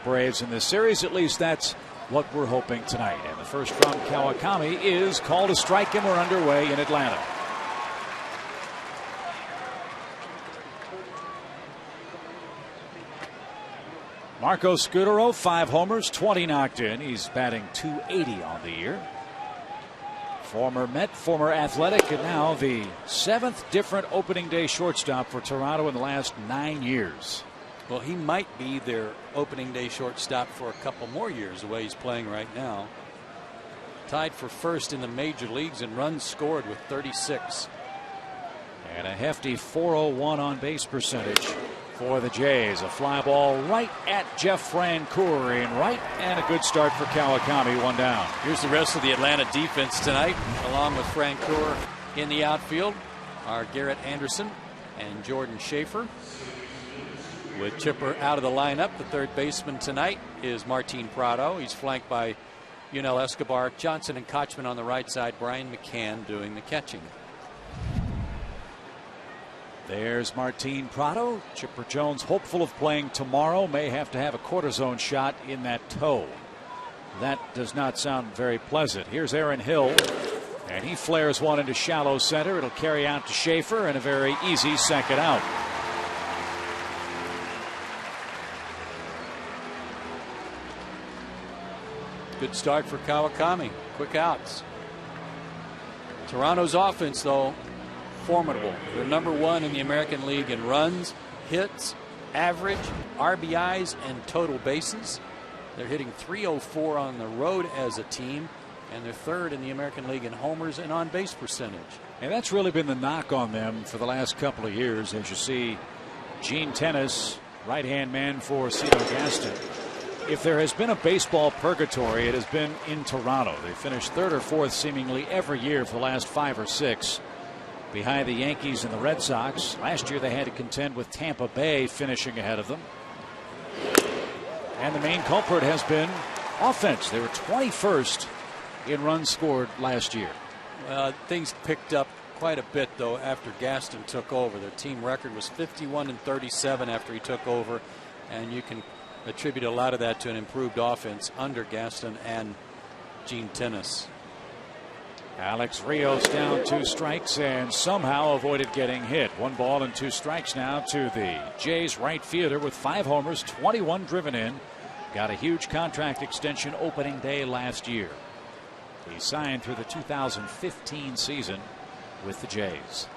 Braves in this series. At least that's what we're hoping tonight. And the first from Kawakami is called a strike, and we're underway in Atlanta. Marco Scutaro, 5 homers, 20 knocked in. He's batting .280 on the year. Former Met, former Athletic, and now the 7th different opening day shortstop for Toronto in the last 9 years. Well, he might be their opening day shortstop for a couple more years the way he's playing right now. Tied for first in the major leagues in runs scored with 36. And a hefty .401 on base percentage for the Jays. A fly ball right at Jeff Francoeur in right, and a good start for Kawakami. 1 down. Here's the rest of the Atlanta defense tonight, along with Francoeur in the outfield are Garrett Anderson and Jordan Schaefer. With Chipper out of the lineup, the third baseman tonight is Martin Prado. He's flanked by Yunel Escobar, Johnson, and Kochman on the right side. Brian McCann doing the catching. There's Martin Prado. Chipper Jones, hopeful of playing tomorrow, may have to have a cortisone shot in that toe. That does not sound very pleasant. Here's Aaron Hill, and he flares one into shallow center. It'll carry out to Schaefer, and a very easy second out. Good start for Kawakami. Quick outs. Toronto's offense, though, formidable. They're number 1 in the American League in runs, hits, average, RBIs, and total bases. They're hitting .304 on the road as a team, and they're 3rd in the American League in homers and on base percentage. And that's really been the knock on them for the last couple of years. As you see, Gene Tennis, right-hand man for Cito Gaston. If there has been a baseball purgatory, it has been in Toronto. They finished 3rd or 4th seemingly every year for the last 5 or 6. Behind the Yankees and the Red Sox. Last year they had to contend with Tampa Bay finishing ahead of them. And the main culprit has been offense. They were 21st in runs scored last year. Things picked up quite a bit, though, after Gaston took over. Their team record was 51-37 after he took over, and you can attribute a lot of that to an improved offense under Gaston and Gene Tennis. Alex Rios down 2 strikes and somehow avoided getting hit. 1 ball and 2 strikes now to the Jays right fielder with 5 homers, 21 driven in. Got a huge contract extension opening day last year. He signed through the 2015 season with the Jays.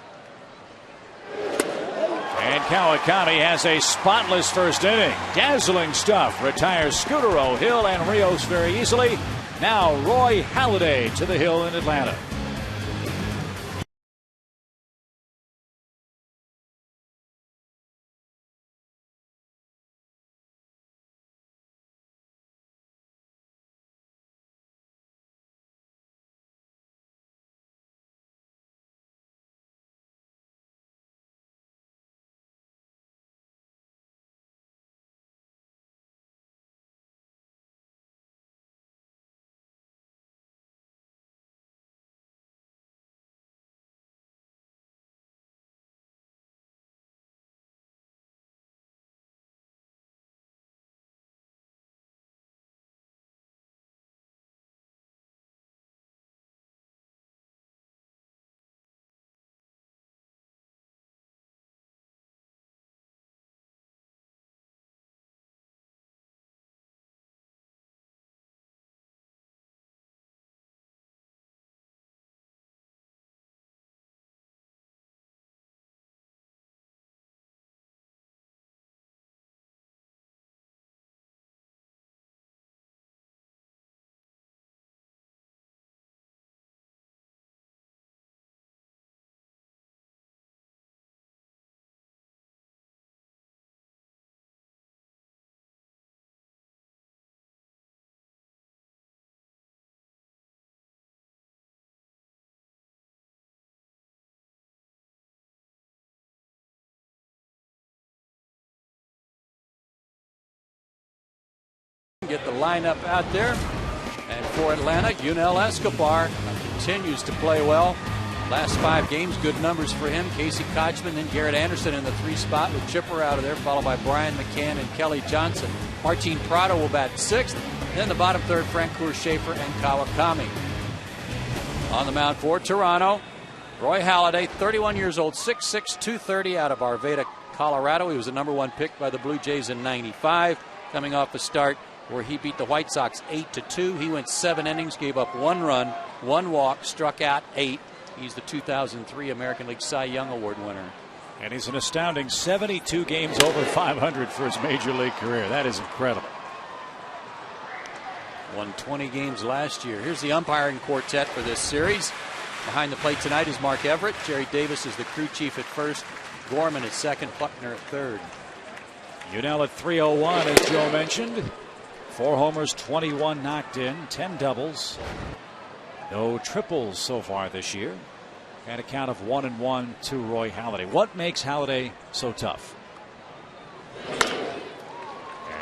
And Kawakami has a spotless first inning. Dazzling stuff. Retires Scutaro, Hill, and Rios very easily. Now Roy Halladay to the hill in Atlanta. Get the lineup out there. And for Atlanta, Yunel Escobar continues to play well. Last 5 games, good numbers for him. Casey Kochman, then Garrett Anderson in the 3 spot with Chipper out of there, followed by Brian McCann and Kelly Johnson. Martin Prado will bat 6th. Then the bottom third, Frank Schaefer and Kawakami. On the mound for Toronto, Roy Halladay, 31 years old, 6'6", 230 out of Arvada, Colorado. He was the #1 pick by the Blue Jays in '95, coming off a start where he beat the White Sox 8-2. He went 7 innings, gave up 1 run, 1 walk, struck out 8. He's the 2003 American League Cy Young Award winner. And he's an astounding 72 games over 500 for his major league career. That is incredible. Won 20 games last year. Here's the umpiring quartet for this series. Behind the plate tonight is Mark Everett. Jerry Davis is the crew chief at first. Gorman at second. Buckner at third. Unell at 301, as Joe mentioned. 4 homers, 21 knocked in, 10 doubles. No triples so far this year. And a count of 1-1 to Roy Halladay. What makes Halladay so tough?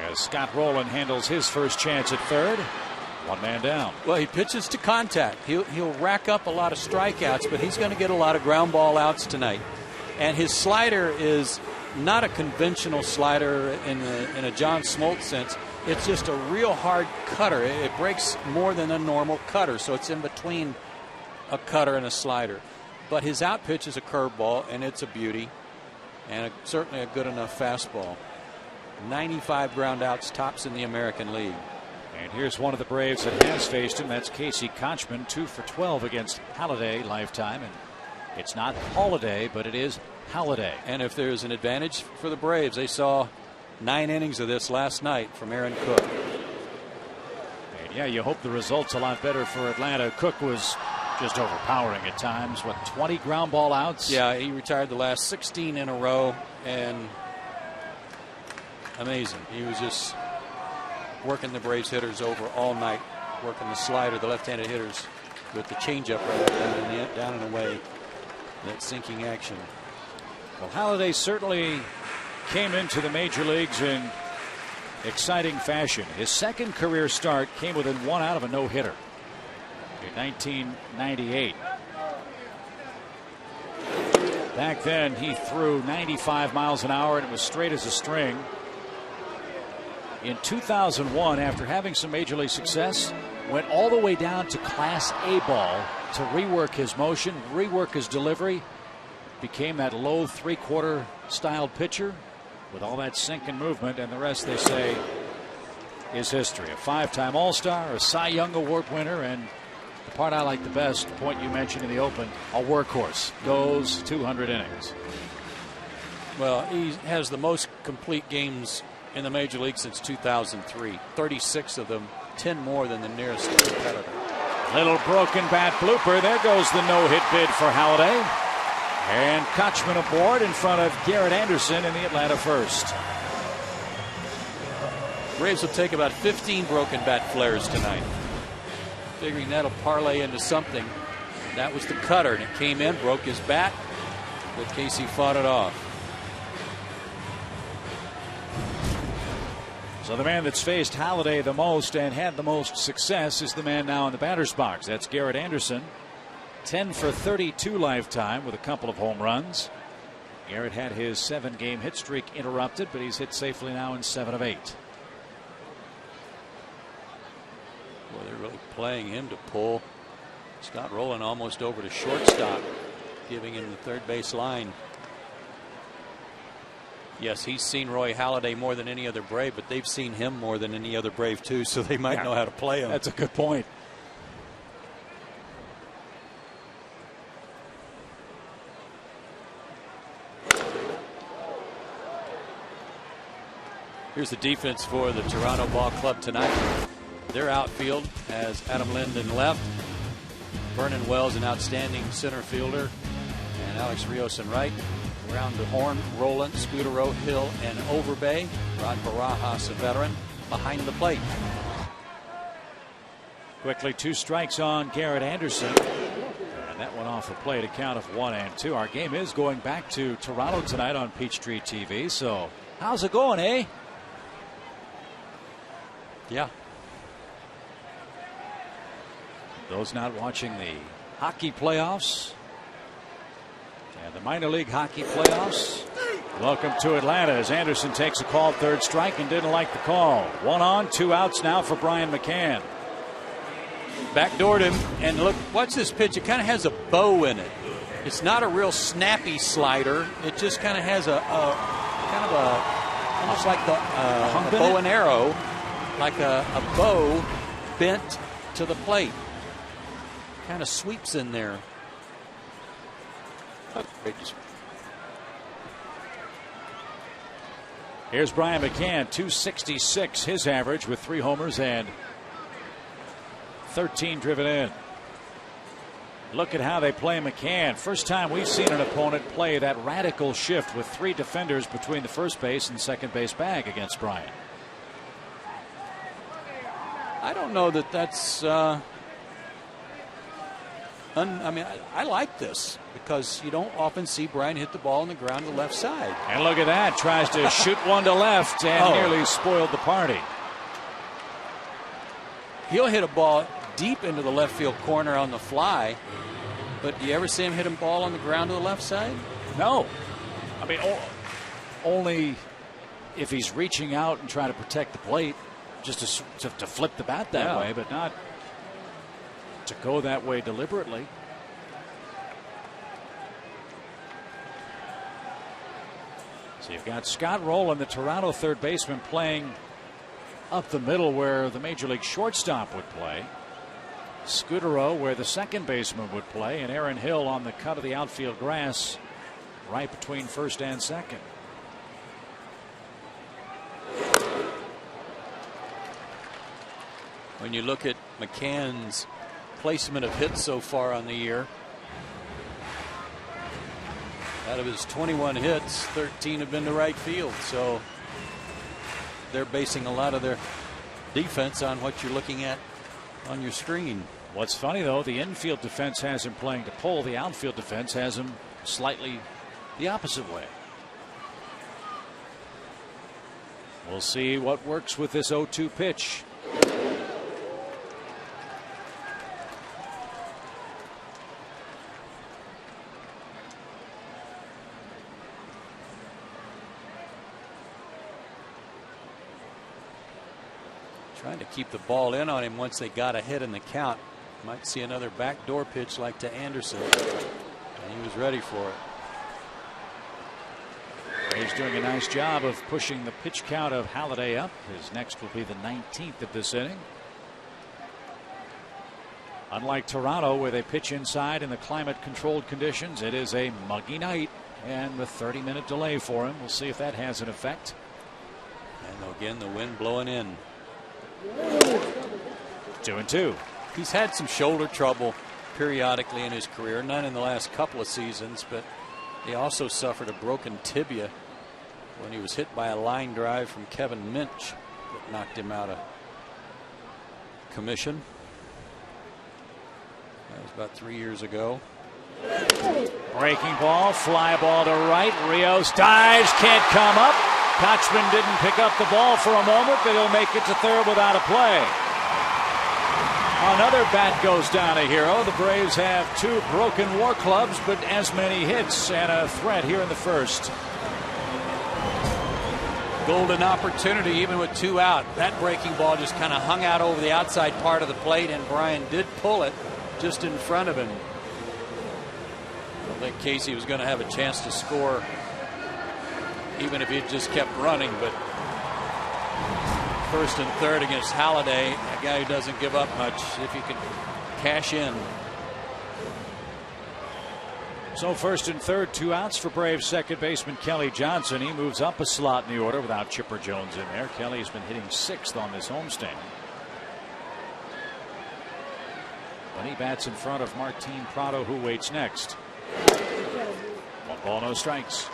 As Scott Rowland handles his first chance at third. 1 man down. Well, he pitches to contact. He'll rack up a lot of strikeouts, but he's going to get a lot of ground ball outs tonight. And his slider is not a conventional slider in a John Smoltz sense. It's just a real hard cutter. It breaks more than a normal cutter, so it's in between a cutter and a slider. But his out pitch is a curveball, and it's a beauty, and certainly a good enough fastball. 95 ground outs, tops in the American League. And here's one of the Braves that has faced him. That's Casey Kochman, 2 for 12 against Halladay lifetime. And it's not Halladay, but it is Halladay. And if there's an advantage for the Braves, they saw 9 innings of this last night from Aaron Cook. And yeah, you hope the result's a lot better for Atlanta. Cook was just overpowering at times. What, 20 ground ball outs? Yeah, he retired the last 16 in a row, and amazing. He was just working the Braves hitters over all night, working the slider, the left-handed hitters with the changeup right down and away. That sinking action. Well, Halladay certainly came into the major leagues in exciting fashion. His second career start came within 1 out of a no-hitter in 1998. Back then, he threw 95 miles an hour, and it was straight as a string. In 2001, after having some major league success, went all the way down to Class A ball to rework his motion, rework his delivery, became that low 3/4 styled pitcher with all that sink and movement, and the rest, they say, is history. A 5-time All-Star, a Cy Young Award winner, and the part I like the best, the point you mentioned in the open, a workhorse. Goes 200 innings. Well, he has the most complete games in the major league since 2003. 36 of them, 10 more than the nearest competitor. Little broken bat blooper. There goes the no-hit bid for Halladay. And Kochman aboard in front of Garrett Anderson in the Atlanta first. Braves will take about 15 broken bat flares tonight. Figuring that'll parlay into something. That was the cutter, and it came in, broke his bat, but Casey fought it off. So the man that's faced Halladay the most and had the most success is the man now in the batter's box. That's Garrett Anderson. 10 for 32 lifetime with a couple of home runs. Garrett had his 7-game hit streak interrupted, but he's hit safely now in 7 of 8. Boy, they're really playing him to pull. Scott Rowland almost over to shortstop, giving him the third base line. Yes, he's seen Roy Halladay more than any other Brave, but they've seen him more than any other Brave too, so they might know how to play him. That's a good point. Here's the defense for the Toronto Ball Club tonight. Their outfield has Adam Linden left, Vernon Wells, an outstanding center fielder, and Alex Rios in right. Around the horn, Rowland, Scudero, Hill, and Overbay. Rod Barajas, a veteran, behind the plate. Quickly, 2 strikes on Garrett Anderson. And that one off the plate, a count of 1-2. Our game is going back to Toronto tonight on Peachtree TV. So how's it going, eh? Yeah. Those not watching the hockey playoffs, And the minor league hockey playoffs. Welcome to Atlanta as Anderson takes a called third strike and didn't like the call. 1 on, 2 outs now for Brian McCann. Backdoored him, and look, watch this pitch. It kind of has a bow in it. It's not a real snappy slider. It just kind of has almost like a bow and arrow, like a bow bent to the plate. Kind of sweeps in there. Here's Brian McCann, 266 his average with 3 homers and 13 driven in. Look at how they play McCann. First time we've seen an opponent play that radical shift with 3 defenders between the first base and second base bag against Brian. I don't know that that's I like this because you don't often see Brian hit the ball on the ground to the left side. And look at that. Tries to shoot one to left and nearly spoiled the party. He'll hit a ball deep into the left field corner on the fly, but do you ever see him hit a ball on the ground to the left side? No. I mean, only if he's reaching out and trying to protect the plate, just to flip the bat that way, but not to go that way deliberately. So you've got Scott Rowland, the Toronto third baseman, playing up the middle where the major league shortstop would play. Scudero where the second baseman would play, and Aaron Hill on the cut of the outfield grass right between first and second. When you look at McCann's placement of hits so far on the year, out of his 21 hits, 13 have been to right field. So they're basing a lot of their defense on what you're looking at on your screen. What's funny, though, the infield defense has him playing to pull. The outfield defense has him slightly the opposite way. We'll see what works with this 0-2 pitch. Trying to keep the ball in on him once they got ahead in the count. Might see another backdoor pitch like to Anderson. And he was ready for it. He's doing a nice job of pushing the pitch count of Halladay up. His next will be the 19th of this inning. Unlike Toronto, where they pitch inside in the climate controlled conditions, it is a muggy night and with 30-minute delay for him. We'll see if that has an effect. And again, the wind blowing in. 2-2. He's had some shoulder trouble periodically in his career, none in the last couple of seasons, but he also suffered a broken tibia when he was hit by a line drive from Kevin Minch that knocked him out of commission. That was about 3 years ago. Breaking ball, fly ball to right. Rios dives, can't come up. Kochman didn't pick up the ball for a moment, but he'll make it to third without a play. Another bat goes down a hero. The Braves have 2 broken war clubs, but as many hits and a threat here in the first. Golden opportunity even with 2 out. That breaking ball just kind of hung out over the outside part of the plate, and Brian did pull it just in front of him. I don't think Casey was going to have a chance to score even if he just kept running, but first and third against Halladay, a guy who doesn't give up much, if he can cash in. So first and third, 2 outs for Braves second baseman Kelly Johnson. He moves up a slot in the order without Chipper Jones in there. Kelly's been hitting 6th on this homestand. But he bats in front of Martin Prado, who waits next. 1 ball, no strikes.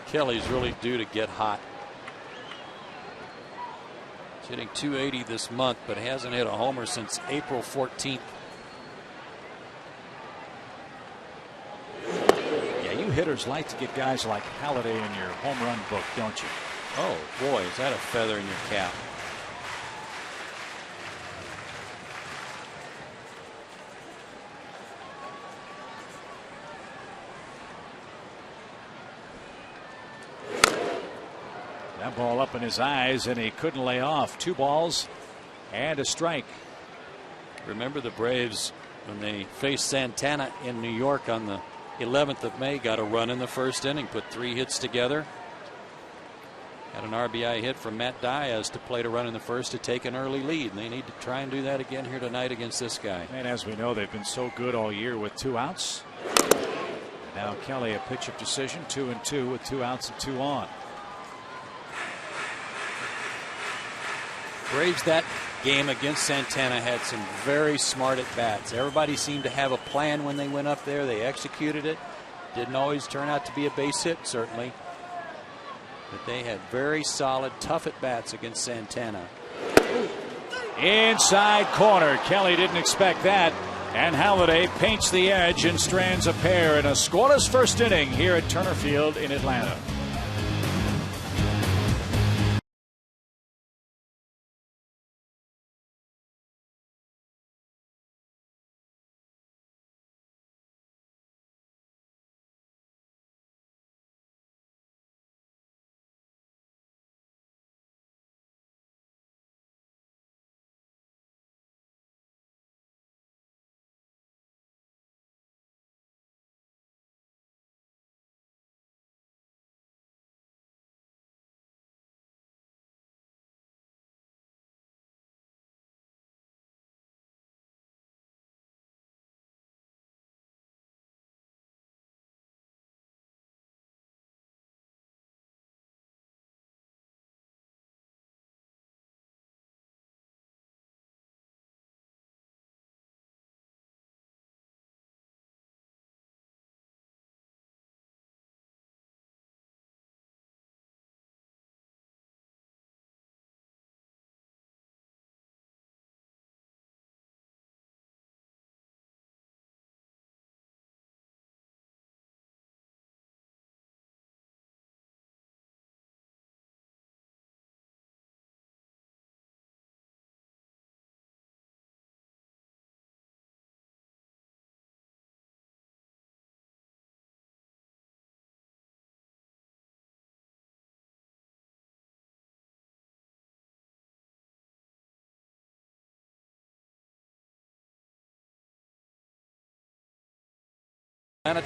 Kelly's really due to get hot. He's hitting .280 this month, but hasn't hit a homer since April 14th. Yeah, you hitters like to get guys like Halladay in your home run book, don't you? Oh, boy, is that a feather in your cap. Ground ball up in his eyes, and he couldn't lay off. 2 balls and a strike. Remember the Braves when they faced Santana in New York on the 11th of May, got a run in the first inning, put 3 hits together. Had an RBI hit from Matt Diaz to plate a run in the first to take an early lead, and they need to try and do that again here tonight against this guy. And as we know, they've been so good all year with 2 outs. Now Kelly, a pitch of decision, 2-2 with 2 outs and 2 on. Braves that game against Santana had some very smart at bats. Everybody seemed to have a plan when they went up there. They executed it. Didn't always turn out to be a base hit, certainly. But they had very solid, tough at bats against Santana. Inside corner. Kelly didn't expect that. And Halladay paints the edge and strands a pair in a scoreless first inning here at Turner Field in Atlanta.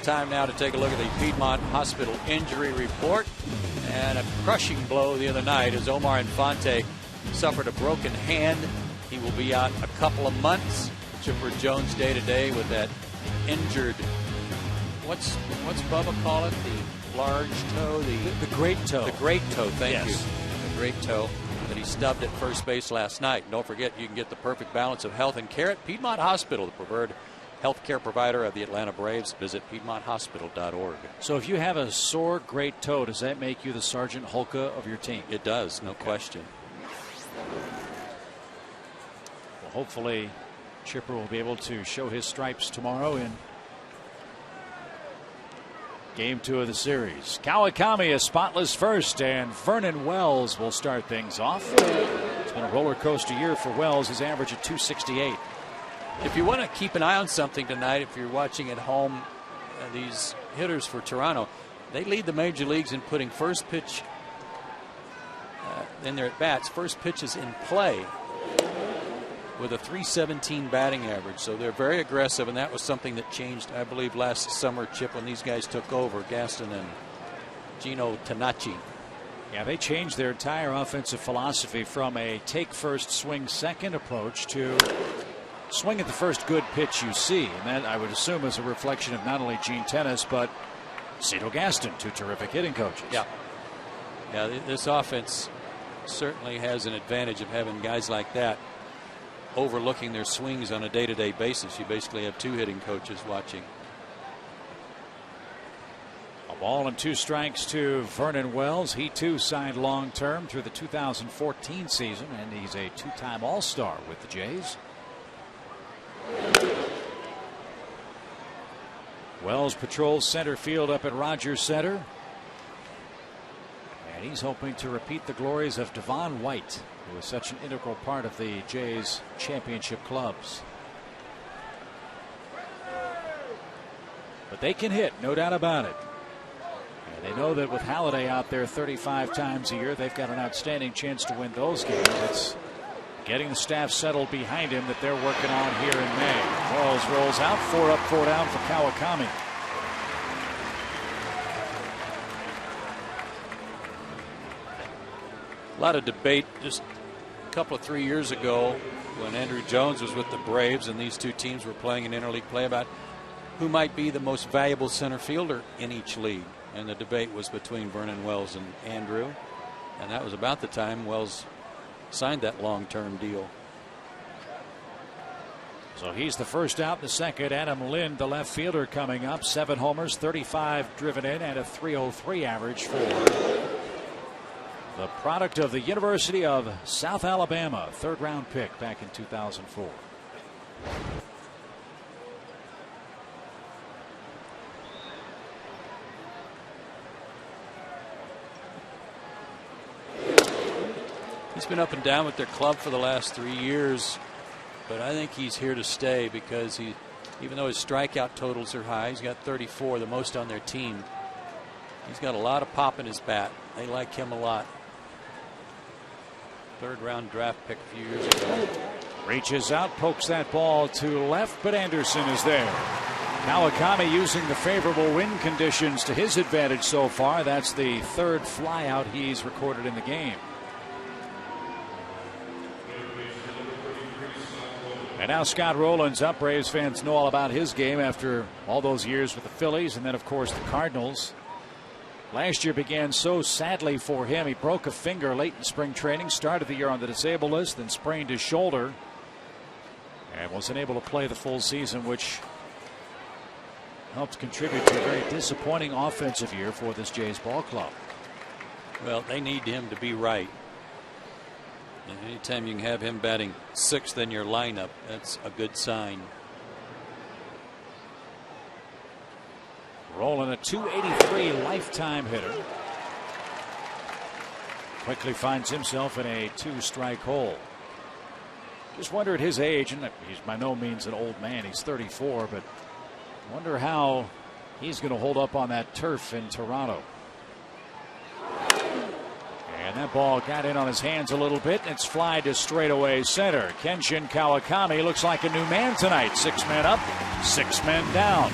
Time now to take a look at the Piedmont Hospital injury report. And a crushing blow the other night as Omar Infante suffered a broken hand. He will be out a couple of months. Chipper Jones day to day with that injured, what's Bubba call it? The large toe? The great toe. The great toe, thank you. Yes. The great toe that he stubbed at first base last night. And don't forget, you can get the perfect balance of health and care at Piedmont Hospital, the preferred healthcare provider of the Atlanta Braves. Visit PiedmontHospital.org. So if you have a sore great toe, does that make you the Sergeant Holka of your team? It does, no question. Well, hopefully Chipper will be able to show his stripes tomorrow in Game 2 of the series. Kawakami is spotless first, and Vernon Wells will start things off. It's been a roller coaster year for Wells. His average at .268. If you want to keep an eye on something tonight, if you're watching at home, these hitters for Toronto, they lead the major leagues in putting first pitch in their at bats, first pitches in play, with a .317 batting average. So they're very aggressive, and that was something that changed, I believe, last summer, Chip, when these guys took over, Gaston and Gino Tanachi. Yeah, they changed their entire offensive philosophy from a take first, swing second approach to swing at the first good pitch you see. And that, I would assume, is a reflection of not only Gene Tennis, but Cito Gaston, 2 terrific hitting coaches. Yeah. Yeah, this offense certainly has an advantage of having guys like that overlooking their swings on a day-to-day basis. You basically have 2 hitting coaches watching. A ball and 2 strikes to Vernon Wells. He too signed long-term through the 2014 season, and he's a 2-time All-Star with the Jays. Wells patrols center field up at Rogers Center, and he's hoping to repeat the glories of Devon White, who was such an integral part of the Jays championship clubs. But they can hit, no doubt about it. And they know that with Halladay out there 35 times a year, they've got an outstanding chance to win those games. It's getting the staff settled behind him that they're working on here in May. Wells rolls out, 4 up, 4 down for Kawakami. A lot of debate just a couple of 3 years ago when Andrew Jones was with the Braves and these two teams were playing in interleague play about who might be the most valuable center fielder in each league. And the debate was between Vernon Wells and Andrew. And that was about the time Wells signed that long-term deal. So he's the first out in the second. Adam Lind, the left fielder, coming up. 7 homers, 35 driven in, and a .303 average for the product of the University of South Alabama. 3rd round pick back in 2004. He's been up and down with their club for the last 3 years, but I think he's here to stay because even though his strikeout totals are high, he's got 34, the most on their team. He's got a lot of pop in his bat. They like him a lot. 3rd round draft pick a few years ago. Reaches out, pokes that ball to left, but Anderson is there. Kawakami using the favorable wind conditions to his advantage so far. That's the 3rd flyout he's recorded in the game. And now Scott Rowland's up. Braves fans know all about his game after all those years with the Phillies and then, of course, the Cardinals. Last year began so sadly for him. He broke a finger late in spring training, started the year on the disabled list, then sprained his shoulder and wasn't able to play the full season, which helped contribute to a very disappointing offensive year for this Jays ball club. Well, they need him to be right. And anytime you can have him batting 6th in your lineup, that's a good sign. Rolling a .283 lifetime hitter. Quickly finds himself in a 2-strike hole. Just wonder at his age, and he's by no means an old man, he's 34, but wonder how he's going to hold up on that turf in Toronto. And that ball got in on his hands a little bit, and it's fly to straightaway center. Kenshin Kawakami looks like a new man tonight. 6 men up, 6 men down.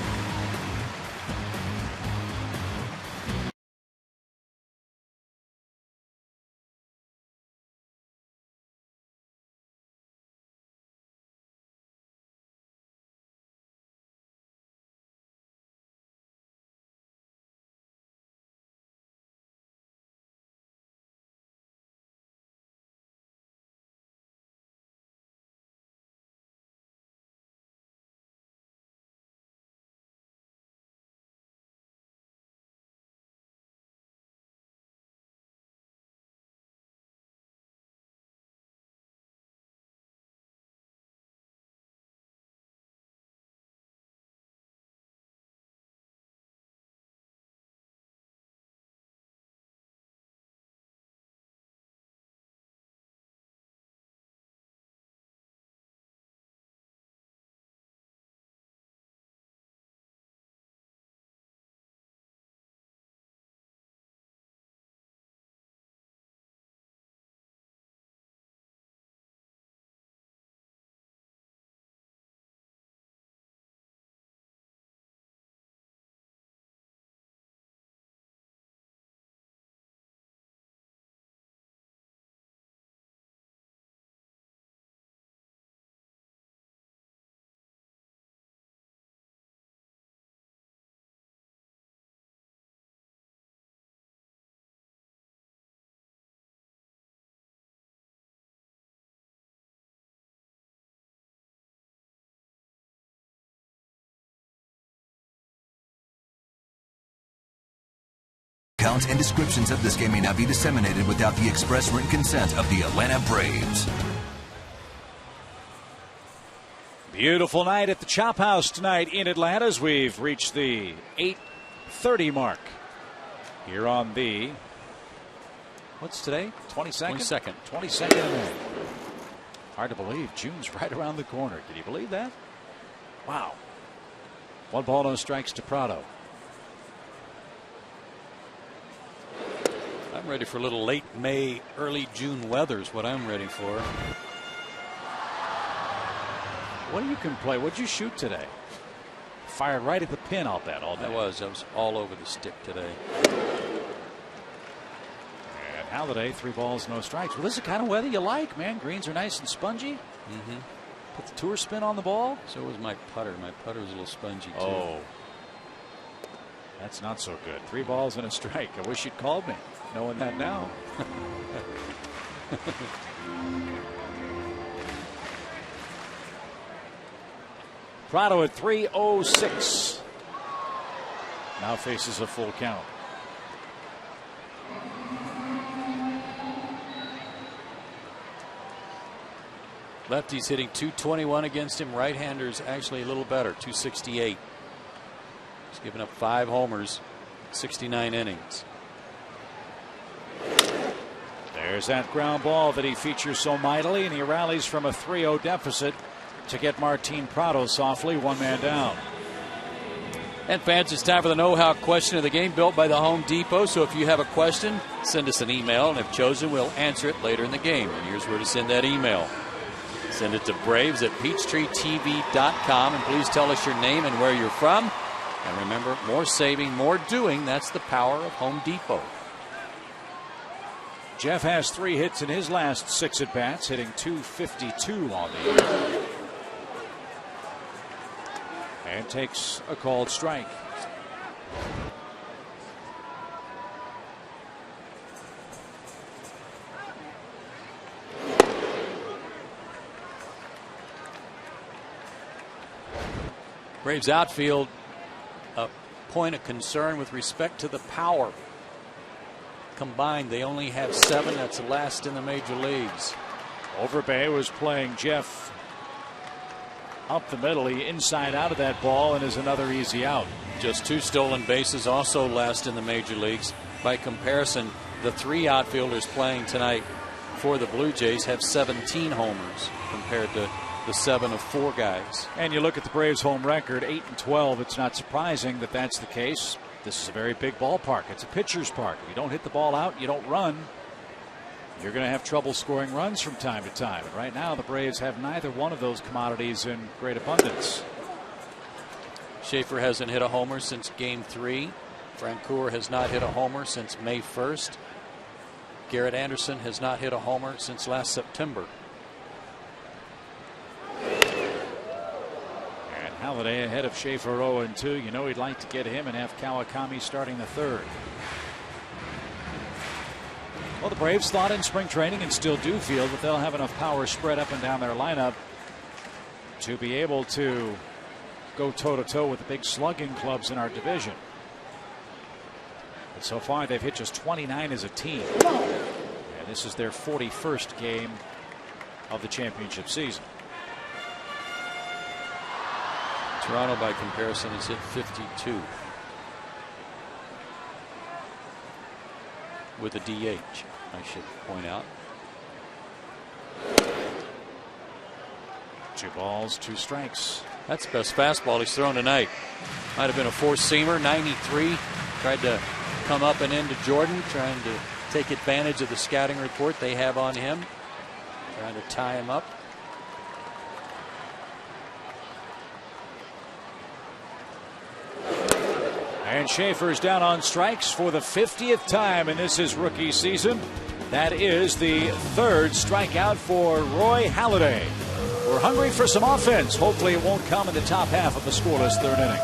Counts and descriptions of this game may not be disseminated without the express written consent of the Atlanta Braves. Beautiful night at the Chop House tonight in Atlanta as we've reached the 8:30 mark here on the, what's today? 22nd? 22nd of May. Hard to believe. June's right around the corner. Can you believe that? Wow. 1 ball, no strikes to Prado. I'm ready for a little late May, early June weather is what I'm ready for. What do you can play? What'd you shoot today? Fired right at the pin, I'll bet, all day. I was all over the stick today. And Halladay, 3 balls, no strikes. Well, this is the kind of weather you like, man. Greens are nice and spongy. Put the tour spin on the ball. So was my putter. My putter was a little spongy, too. Oh. That's not so good. 3 balls and a strike. I wish you'd called me, knowing that now. Prado at 3-0-6. Now faces a full count. Lefty's hitting .221 against him. Right-handers actually a little better, .268. He's given up 5 homers, 69 innings. There's that ground ball that he features so mightily, and he rallies from a 3-0 deficit to get Martin Prado softly 1 man down. And fans, it's time for the know-how question of the game, built by the Home Depot. So if you have a question, send us an email, and if chosen, we'll answer it later in the game. And here's where to send that email. Send it to braves@peachtreetv.com, and please tell us your name and where you're from. And remember, more saving, more doing. That's the power of Home Depot. Jeff has 3 hits in his last 6 at-bats, hitting .252 on the year. And takes a called strike. Braves outfield, a point of concern with respect to the power. Combined, they only have 7. That's the last in the major leagues. Overbay was playing Jeff up the middle. He inside out of that ball, and is another easy out. Just 2 stolen bases, also last in the major leagues. By comparison, the 3 outfielders playing tonight for the Blue Jays have 17 homers compared to the 7 of 4 guys. And you look at the Braves' home record, 8-12. It's not surprising that that's the case. This is a very big ballpark. It's a pitcher's park. If you don't hit the ball out, you don't run, you're going to have trouble scoring runs from time to time. And right now, the Braves have neither one of those commodities in great abundance. Schaefer hasn't hit a homer since Game 3. Francoeur has not hit a homer since May 1st. Garrett Anderson has not hit a homer since last September. Halladay ahead of Schaefer 0-2. You know he'd like to get him and have Kawakami starting the 3rd. Well, the Braves thought in spring training, and still do feel, that they'll have enough power spread up and down their lineup to be able to go toe-to-toe with the big slugging clubs in our division. But so far, they've hit just 29 as a team. And this is their 41st game of the championship season. Toronto, by comparison, has hit 52 with a DH, I should point out. 2 balls, 2 strikes. That's the best fastball he's thrown tonight. Might have been a 4-seamer, 93. Tried to come up and into Jordan, trying to take advantage of the scouting report they have on him, trying to tie him up. And Schaefer's down on strikes for the 50th time in this his rookie season. That is the 3rd strikeout for Roy Halladay. We're hungry for some offense. Hopefully it won't come in the top half of the scoreless 3rd inning.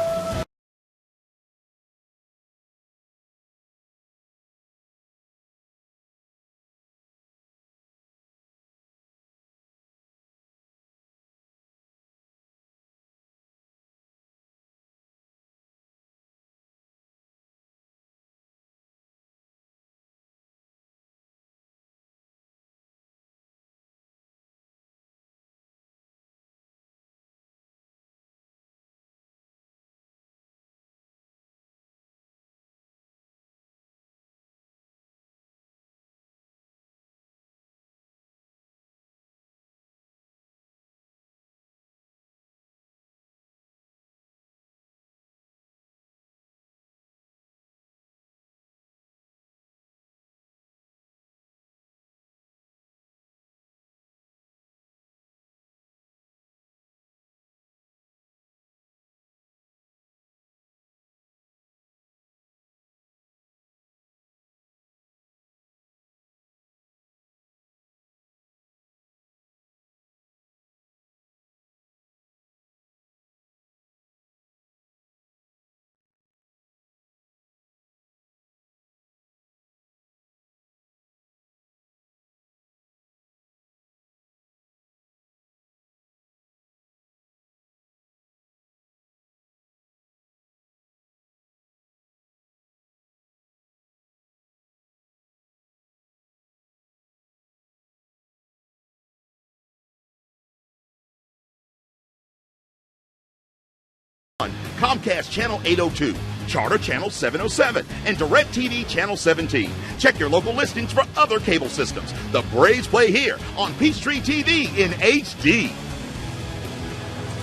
Comcast Channel 802, Charter Channel 707, and DirecTV Channel 17. Check your local listings for other cable systems. The Braves play here on Peachtree TV in HD.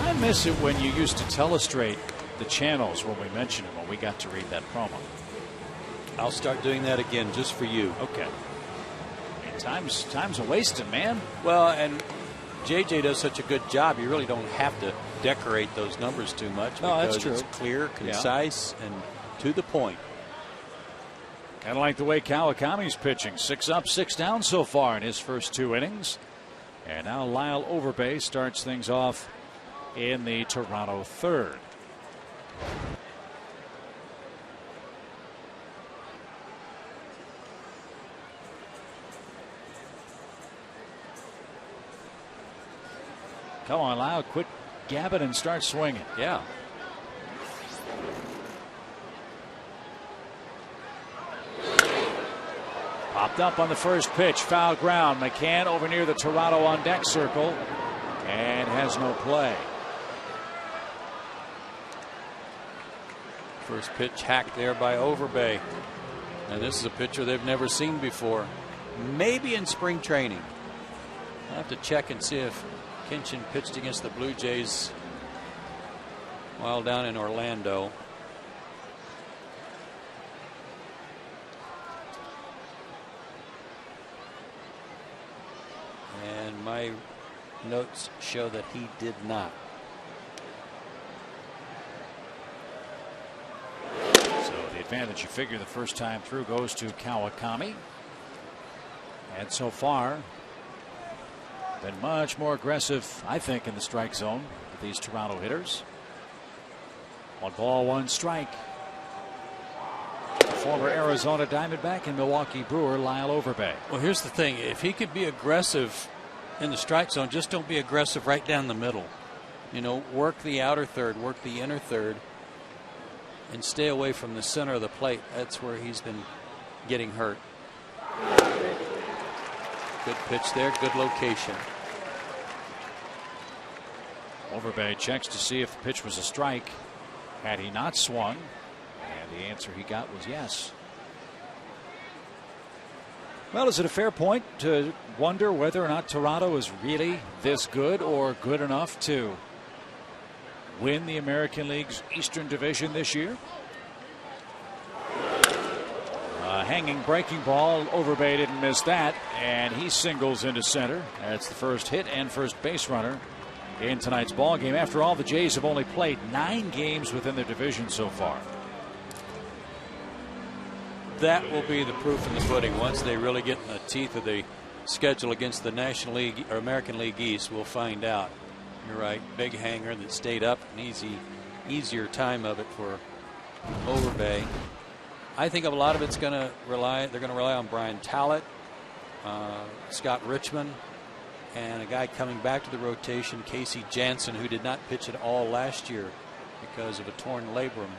I miss it when you used to telestrate the channels when we mentioned it, when we got to read that promo. I'll start doing that again just for you. Okay. Time's a wasting, man. Well, and JJ does such a good job, you really don't have to decorate those numbers too much. No, that's because true. It's clear, concise, and to the point. Kind of like the way Kawakami's pitching. 6 up, 6 down so far in his first 2 innings. And now Lyle Overbay starts things off in the Toronto third. Come on, Lyle, quit gabbing and start swinging. Yeah. Popped up on the first pitch, foul ground. McCann over near the Toronto on deck circle and has no play. First pitch hacked there by Overbay. And this is a pitcher they've never seen before. Maybe in spring training. I'll have to check and see if Kinchin pitched against the Blue Jays while down in Orlando. And my notes show that he did not. So the advantage, you figure, the first time through goes to Kawakami. And so far, been much more aggressive, I think, in the strike zone with these Toronto hitters. 1 ball, 1 strike. Former Arizona Diamondback and Milwaukee Brewer Lyle Overbay. Well, here's the thing. If he could be aggressive in the strike zone, just don't be aggressive right down the middle. You know, work the outer third, work the inner third, and stay away from the center of the plate. That's where he's been getting hurt. Good pitch there, good location. Overbay checks to see if the pitch was a strike. Had he not swung? And the answer he got was yes. Well, is it a fair point to wonder whether or not Toronto is really this good or good enough to win the American League's Eastern Division this year? Hanging breaking ball. Overbay didn't miss that, and he singles into center. That's the first hit and first base runner in tonight's ball game. After all, the Jays have only played 9 games within their division so far. That will be the proof in the pudding. Once they really get in the teeth of the schedule against the National League or American League East, we'll find out. You're right. Big hanger that stayed up. An easier time of it for Overbay. I think a lot of it's going to rely. They're going to rely on Brian Tallett, Scott Richmond, and a guy coming back to the rotation, Casey Jansen, who did not pitch at all last year because of a torn labrum.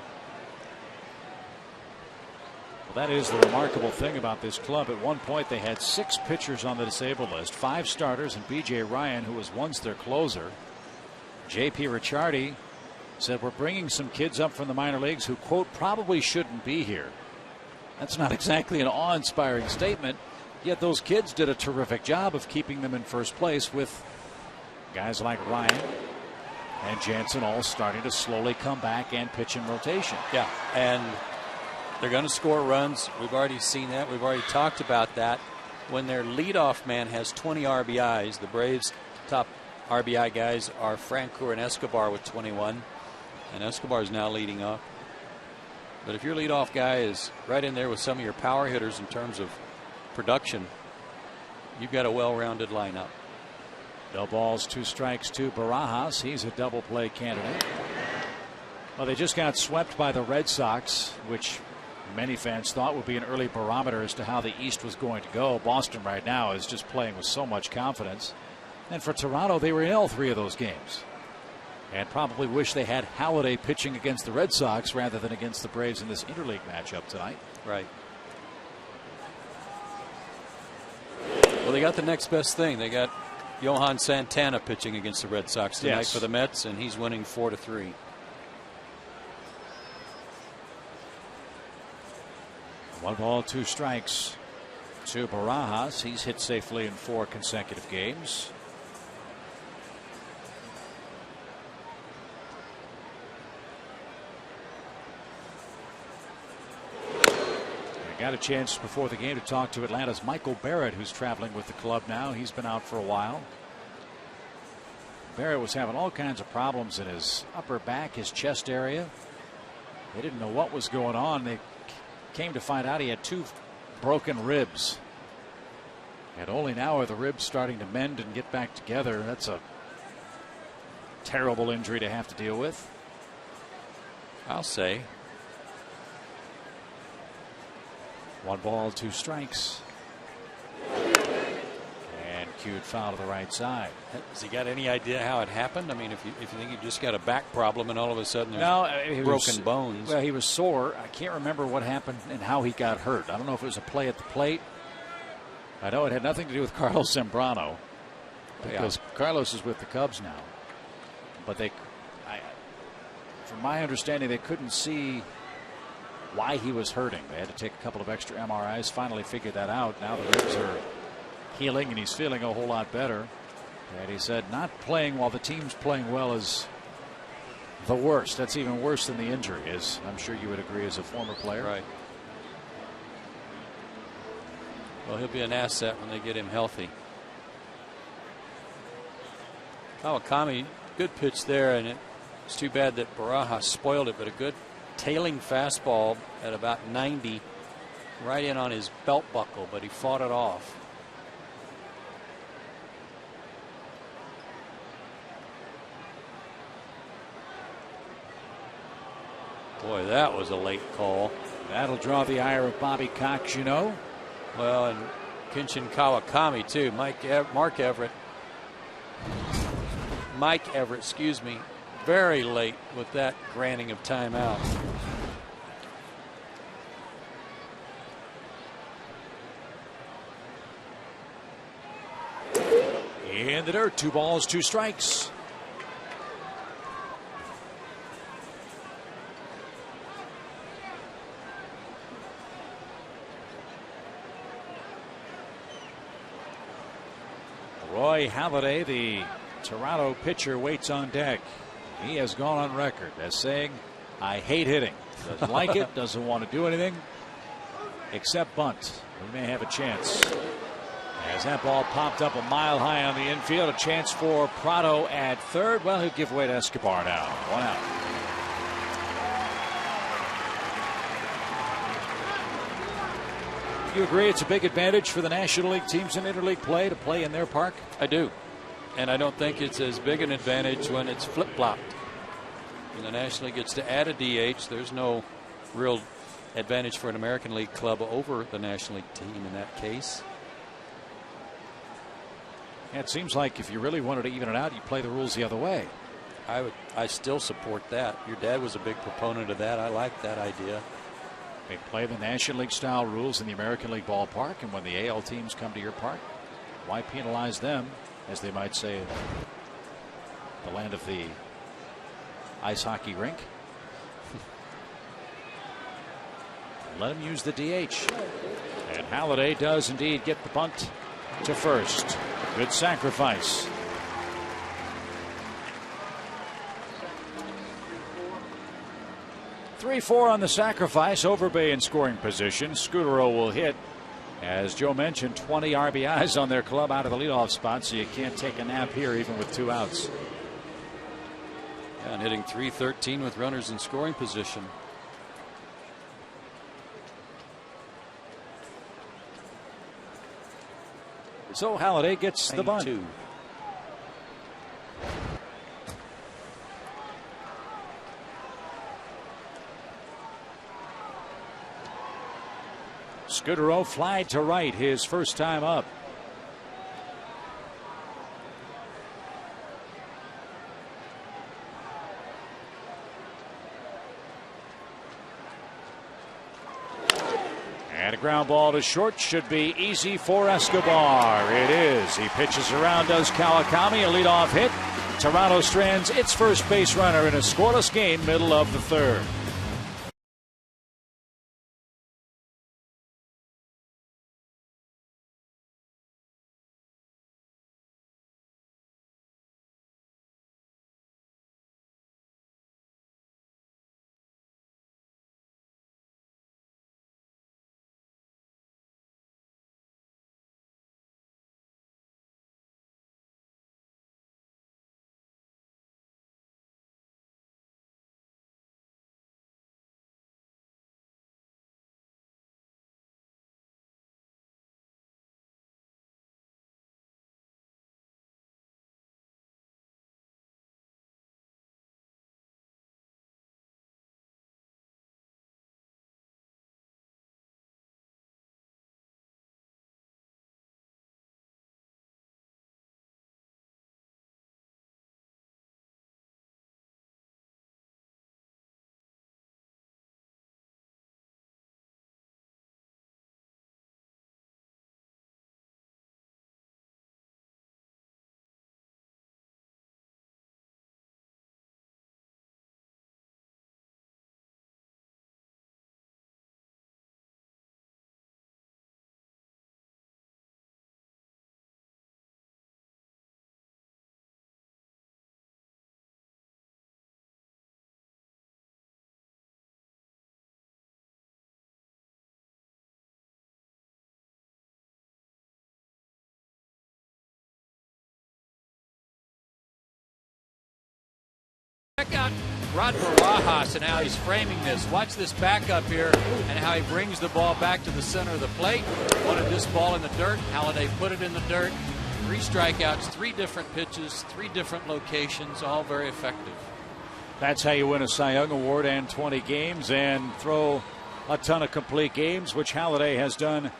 Well, that is the remarkable thing about this club. At one point, they had 6 pitchers on the disabled list, 5 starters, and B.J. Ryan, who was once their closer. J.P. Ricciardi said, "We're bringing some kids up from the minor leagues who, quote, probably shouldn't be here." That's not exactly an awe-inspiring statement, yet those kids did a terrific job of keeping them in first place, with guys like Ryan and Jansen all starting to slowly come back and pitch in rotation. Yeah, and they're going to score runs. We've already seen that. We've already talked about that. When their leadoff man has 20 RBIs, the Braves' top RBI guys are Francoeur and Escobar with 21, and Escobar is now leading off. But if your leadoff guy is right in there with some of your power hitters in terms of production, you've got a well-rounded lineup. No balls, 2 strikes to Barajas. He's a double play candidate. Well, they just got swept by the Red Sox, which many fans thought would be an early barometer as to how the East was going to go. Boston right now is just playing with so much confidence. And for Toronto, they were in all 3 of those games. And probably wish they had Halladay pitching against the Red Sox rather than against the Braves in this interleague matchup tonight. Right. Well, they got the next best thing. They got Johan Santana pitching against the Red Sox tonight for the Mets, and he's winning 4-3. One ball, 2 strikes to Barajas. He's hit safely in 4 consecutive games. I got a chance before the game to talk to Atlanta's Michael Barrett, who's traveling with the club now. He's been out for a while. Barrett was having all kinds of problems in his upper back, his chest area. They didn't know what was going on. They came to find out he had 2 broken ribs. And only now are the ribs starting to mend and get back together. That's a terrible injury to have to deal with, I'll say. 1 ball, 2 strikes. And cued foul to the right side. Has he got any idea how it happened? I mean, if you think you just got a back problem and all of a sudden there's broken bones. Well, he was sore. I can't remember what happened and how he got hurt. I don't know if it was a play at the plate. I know it had nothing to do with Carlos Zambrano, because Carlos is with the Cubs now. But from my understanding, they couldn't see why he was hurting. They had to take a couple of extra MRIs, finally figured that out. Now the ribs are healing and he's feeling a whole lot better. And he said not playing while the team's playing well is the worst. That's even worse than the injury, as I'm sure you would agree as a former player. Right. Well, he'll be an asset when they get him healthy. Kawakami, good pitch there, and it's too bad that Barajas spoiled it, but a good tailing fastball at about 90 right in on his belt buckle, but he fought it off. Boy, that was a late call. That'll draw the ire of Bobby Cox, you know. Well, and Kenshin Kawakami too. Mike Everett, excuse me, very late with that granting of timeout. In the dirt, 2 balls, 2 strikes. Roy Halladay, the Toronto pitcher, waits on deck. He has gone on record as saying, I hate hitting. Doesn't like it, doesn't want to do anything except bunt. We may have a chance. As that ball popped up a mile high on the infield, a chance for Prado at third. Well, he'll give way to Escobar now. 1 out. You agree it's a big advantage for the National League teams in interleague play to play in their park? I do. And I don't think it's as big an advantage when it's flip-flopped. When the National League gets to add a DH, there's no real advantage for an American League club over the National League team in that case. Yeah, it seems like if you really wanted to even it out, you play the rules the other way. I still support that. Your dad was a big proponent of that. I like that idea. They play the National League style rules in the American League ballpark, and when the AL teams come to your park, why penalize them, as they might say, the land of the ice hockey rink? Let him use the DH. And Halladay does indeed get the bunt to first. Good sacrifice. Three-4 on the sacrifice. Overbay in scoring position. Scutaro will hit. As Joe mentioned, 20 RBIs on their club out of the leadoff spot, so you can't take a nap here even with 2 outs. Yeah, and hitting .313 with runners in scoring position. So Halladay gets the bunt. Scutaro fly to right his first time up. And a ground ball to short should be easy for Escobar. It is. He pitches around, does Kawakami, a leadoff hit. Toronto strands its first base runner in a scoreless game, middle of the third. Check out Rod Barajas and how he's framing this. Watch this backup here and how he brings the ball back to the center of the plate. Wanted this ball in the dirt. Halladay put it in the dirt. 3 strikeouts, 3 different pitches, 3 different locations, all very effective. That's how you win a Cy Young Award and 20 games and throw a ton of complete games, which Halladay has done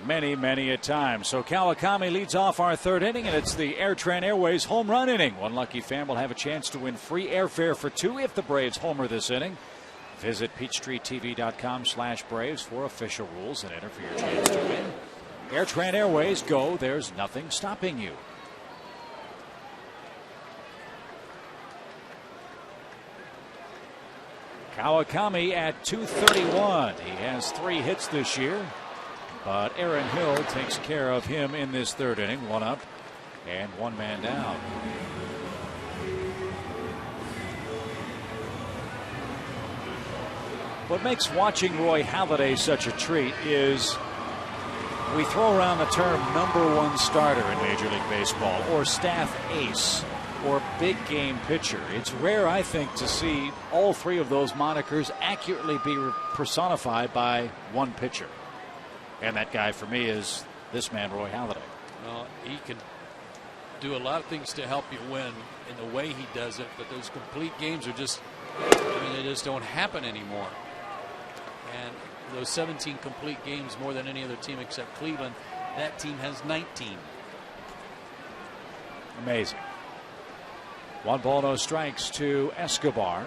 many, many a time. So Kawakami leads off our 3rd inning, and it's the Airtran Airways home run inning. One lucky fan will have a chance to win free airfare for 2 if the Braves homer this inning. Visit PeachTreeTV.com/Braves for official rules and enter for your chance to win. Airtran Airways, go. There's nothing stopping you. Kawakami at 231. He has 3 hits this year, but Aaron Hill takes care of him in this 3rd inning. 1 up and 1 man down. What makes watching Roy Halladay such a treat is we throw around the term #1 starter in Major League Baseball, or staff ace, or big game pitcher. It's rare, I think, to see all 3 of those monikers accurately be personified by one pitcher. And that guy for me is this man, Roy Halladay. Well, he can do a lot of things to help you win in the way he does it, but those complete games are just, they just don't happen anymore. And those 17 complete games, more than any other team except Cleveland, that team has 19. Amazing. 1 ball, no strikes to Escobar.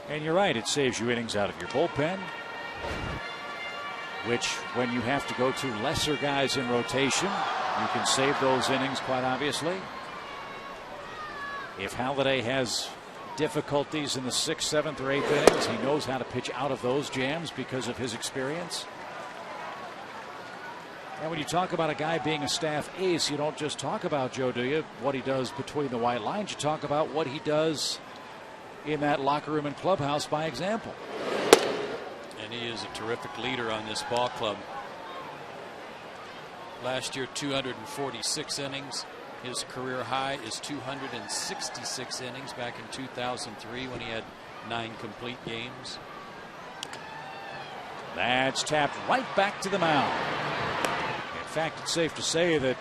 And you're right, it saves you innings out of your bullpen, which when you have to go to lesser guys in rotation, you can save those innings quite obviously. If Halladay has difficulties in the 6th, 7th, or 8th innings, he knows how to pitch out of those jams because of his experience. And when you talk about a guy being a staff ace, you don't just talk about, Joe, do you, what he does between the white lines. You talk about what he does in that locker room and clubhouse by example. And he is a terrific leader on this ball club. Last year, 246 innings. His career high is 266 innings back in 2003 when he had 9 complete games. That's tapped right back to the mound. In fact, it's safe to say that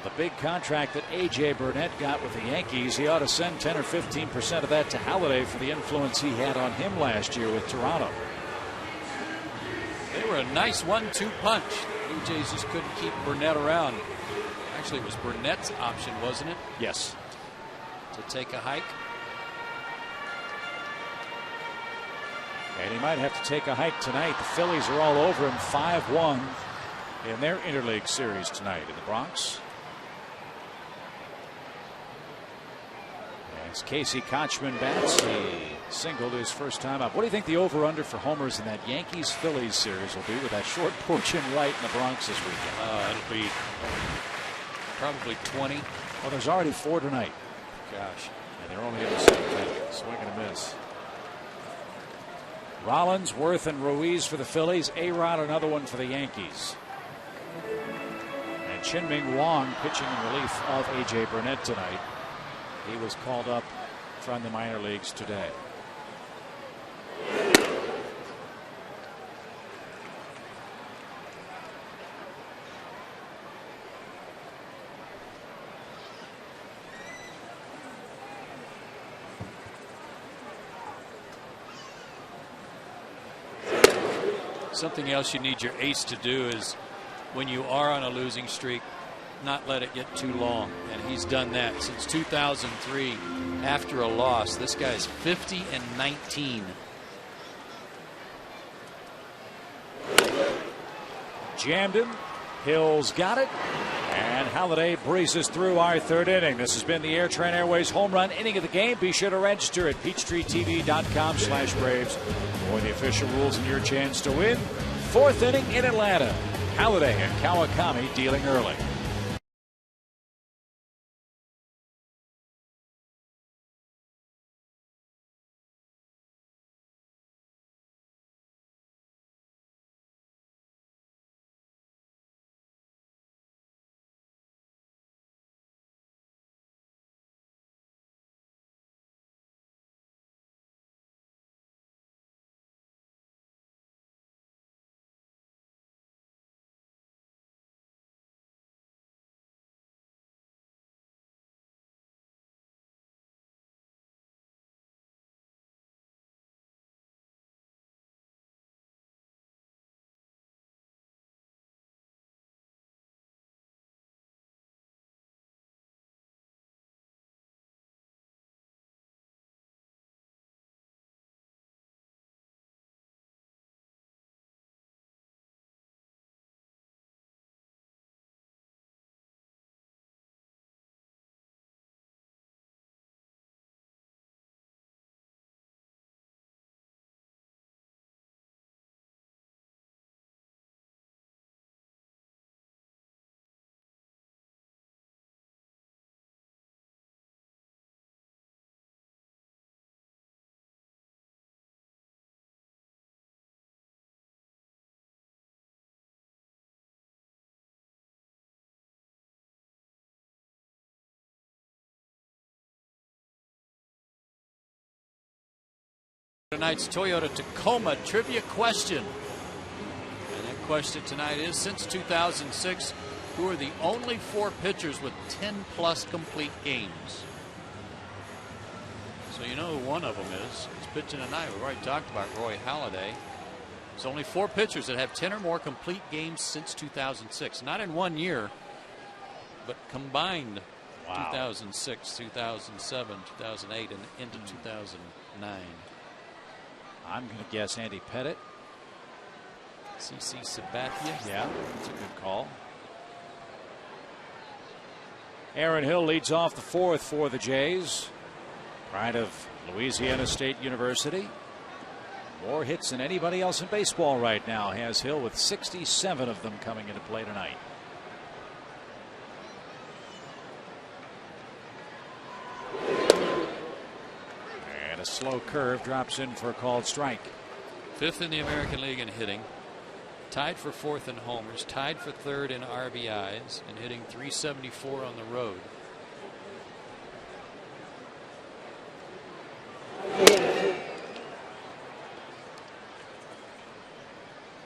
the big contract that A.J. Burnett got with the Yankees, he ought to send 10 or 15% of that to Halladay for the influence he had on him last year with Toronto. They were a nice 1-2 punch. Blue Jays just couldn't keep Burnett around. Actually, it was Burnett's option, wasn't it? Yes. To take a hike. And he might have to take a hike tonight. The Phillies are all over him, 5-1 in their interleague series tonight in the Bronx. As Casey Kochman bats, he singled his first time up. What do you think the over-under for homers in that Yankees-Phillies series will be with that short porch in right in the Bronx this weekend? It'll be probably 20. Well, there's already 4 tonight. Gosh. And they're only in the 7th inning. Swing and a miss. Rollins, Worth, and Ruiz for the Phillies. A-Rod, another one for the Yankees. And Chin-Ming Wong pitching in relief of A.J. Burnett tonight. He was called up from the minor leagues today. Something else you need your ace to do is when you are on a losing streak, not let it get too long. And he's done that since 2003 after a loss. This guy's 50-19. Jammed him. Hill's got it. And Halladay breezes through our 3rd inning. This has been the Airtran Airways home run inning of the game. Be sure to register at PeachTreeTV.com/Braves for the official rules and your chance to win. 4th inning in Atlanta. Halladay and Kawakami dealing early. Tonight's Toyota Tacoma trivia question. And that question tonight is, since 2006, who are the only 4 pitchers with 10+ complete games? So you know who one of them is. He's pitching tonight. We've already talked about Roy Halladay. There's only 4 pitchers that have 10 or more complete games since 2006. Not in one year, but combined. Wow. 2006, 2007, 2008, and into 2009. I'm going to guess Andy Pettit. CC Sabathia. Yeah, that's a good call. Aaron Hill leads off the 4th for the Jays. Pride of Louisiana State University. More hits than anybody else in baseball right now has Hill, with 67 of them coming into play tonight. And a slow curve drops in for a called strike. 5th in the American League in hitting. Tied for 4th in homers. Tied for 3rd in RBIs. And hitting .374 on the road.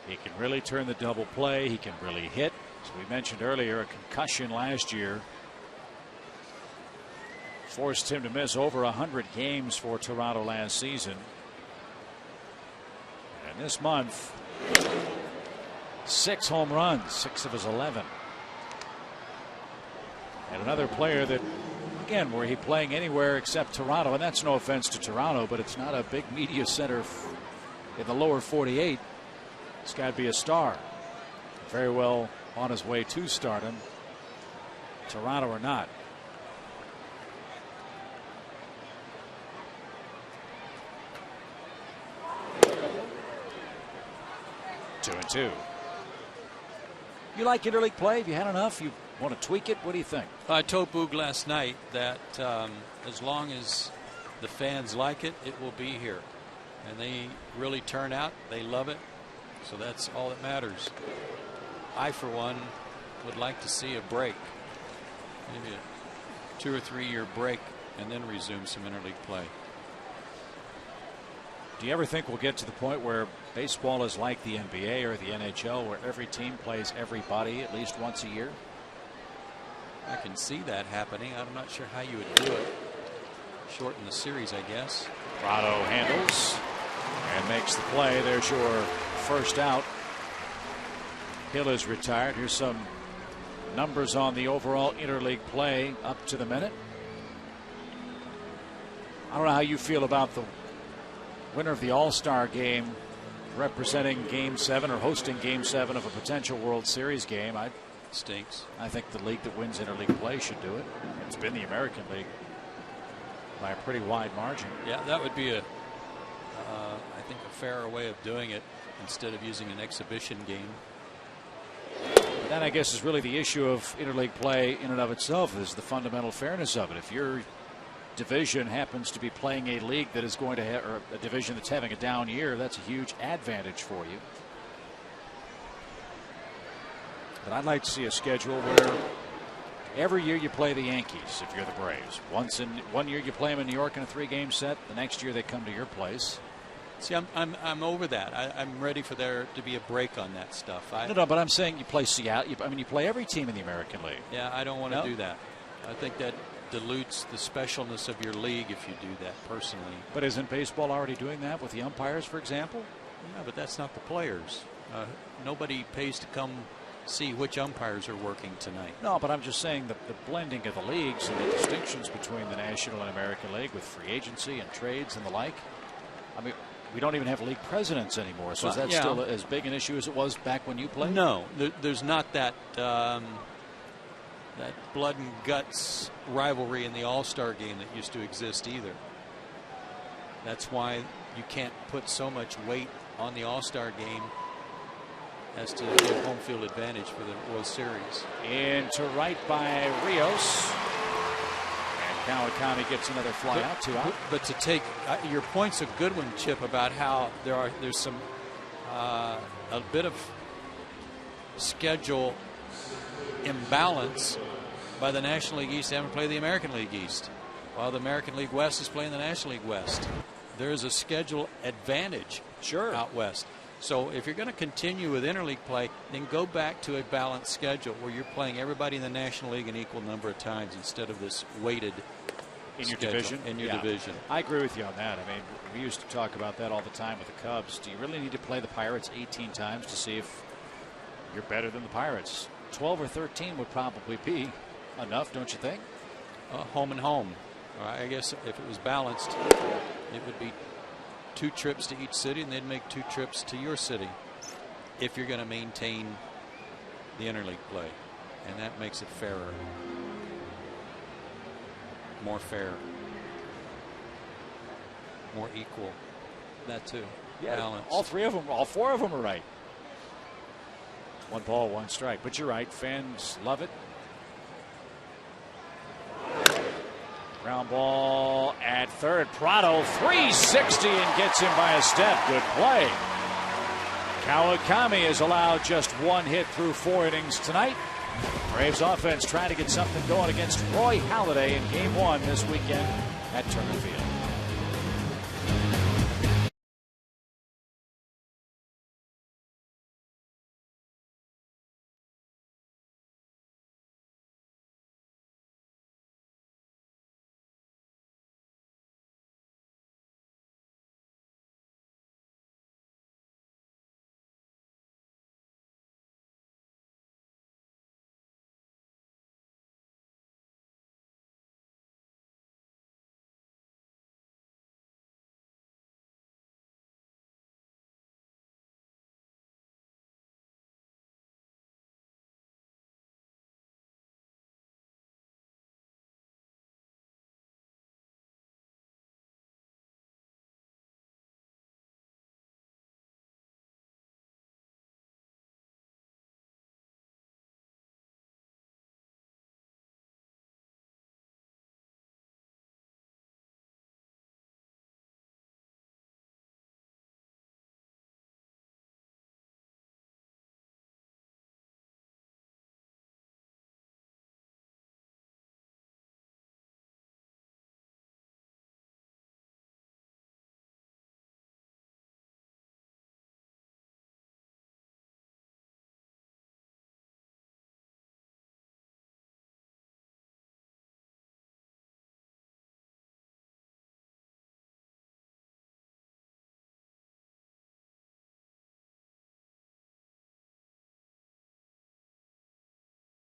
He can really turn the double play. He can really hit. As we mentioned earlier, a concussion last year forced him to miss over 100 games for Toronto last season. And this month, 6 home runs, 6 of his 11. And another player that, again, were he playing anywhere except Toronto, and that's no offense to Toronto, but it's not a big media center in the lower 48. It's got to be a star. Very well on his way to stardom, Toronto or not. Two and two. You like interleague play? Have you had enough? You want to tweak it? What do you think? I told Boog last night that as long as the fans like it, it will be here. And they really turn out. They love it. So that's all that matters. I, for one, would like to see a break. Maybe a 2 or 3 year break and then resume some interleague play. Do you ever think we'll get to the point where baseball is like the NBA or the NHL, where every team plays everybody at least once a year? I can see that happening. I'm not sure how you would do it. Shorten the series, I guess. Prado handles and makes the play. There's your first out. Hill is retired. Here's some numbers on the overall interleague play up to the minute. I don't know how you feel about the winner of the All-Star game representing Game 7 or hosting Game 7 of a potential World Series game. Stinks. I think the league that wins interleague play should do it. It's been the American League by a pretty wide margin. Yeah, that would be I think a fairer way of doing it instead of using an exhibition game. But that, I guess, is really the issue of interleague play in and of itself, is the fundamental fairness of it. If your division happens to be playing a league that is going to have, or a division that's having a down year, that's a huge advantage for you. But I'd like to see a schedule where every year you play the Yankees if you're the Braves. One year you play them in New York in a 3-game set. The next year they come to your place. See, I'm over that. I'm ready for there to be a break on that stuff. No, but I'm saying you play Seattle. You play every team in the American League. Yeah, I don't want to do that. I think that dilutes the specialness of your league if you do that, personally. But isn't baseball already doing that with the umpires, for example? Yeah, but that's not the players. Nobody pays to come see which umpires are working tonight. No, but I'm just saying the blending of the leagues and the distinctions between the National and American League with free agency and trades and the like. I mean, we don't even have league presidents anymore, so is that still as big an issue as it was back when you played? No, there's not that that blood and guts rivalry in the All-Star game that used to exist either. That's why you can't put so much weight on the All-Star game as to give home field advantage for the World Series. Into right by Rios. And Kawakami gets another fly out, 2 out. But to take your point's a good one, Chip, about how there's some a bit of schedule imbalance by the National League East having to play the American League East, while the American League West is playing the National League West. there's a schedule advantage out west. So if you're going to continue with interleague play, then go back to a balanced schedule where you're playing everybody in the National League an equal number of times instead of this weighted in your division. In your division. I agree with you on that. I mean, we used to talk about that all the time with the Cubs. Do you really need to play the Pirates 18 times to see if you're better than the Pirates? 12 or 13 would probably be enough, don't you think? Home and home. I guess if it was balanced, it would be 2 trips to each city, and they'd make 2 trips to your city if you're going to maintain the interleague play. And that makes it fairer. More fair. More equal. That too. Yeah, balanced. all 4 of them are right. 1 ball, 1 strike. But you're right. Fans love it. Ground ball at third. Prado 360 and gets him by a step. Good play. Kawakami has allowed just 1 hit through 4 innings tonight. Braves offense trying to get something going against Roy Halladay in Game 1 this weekend at Turner Field.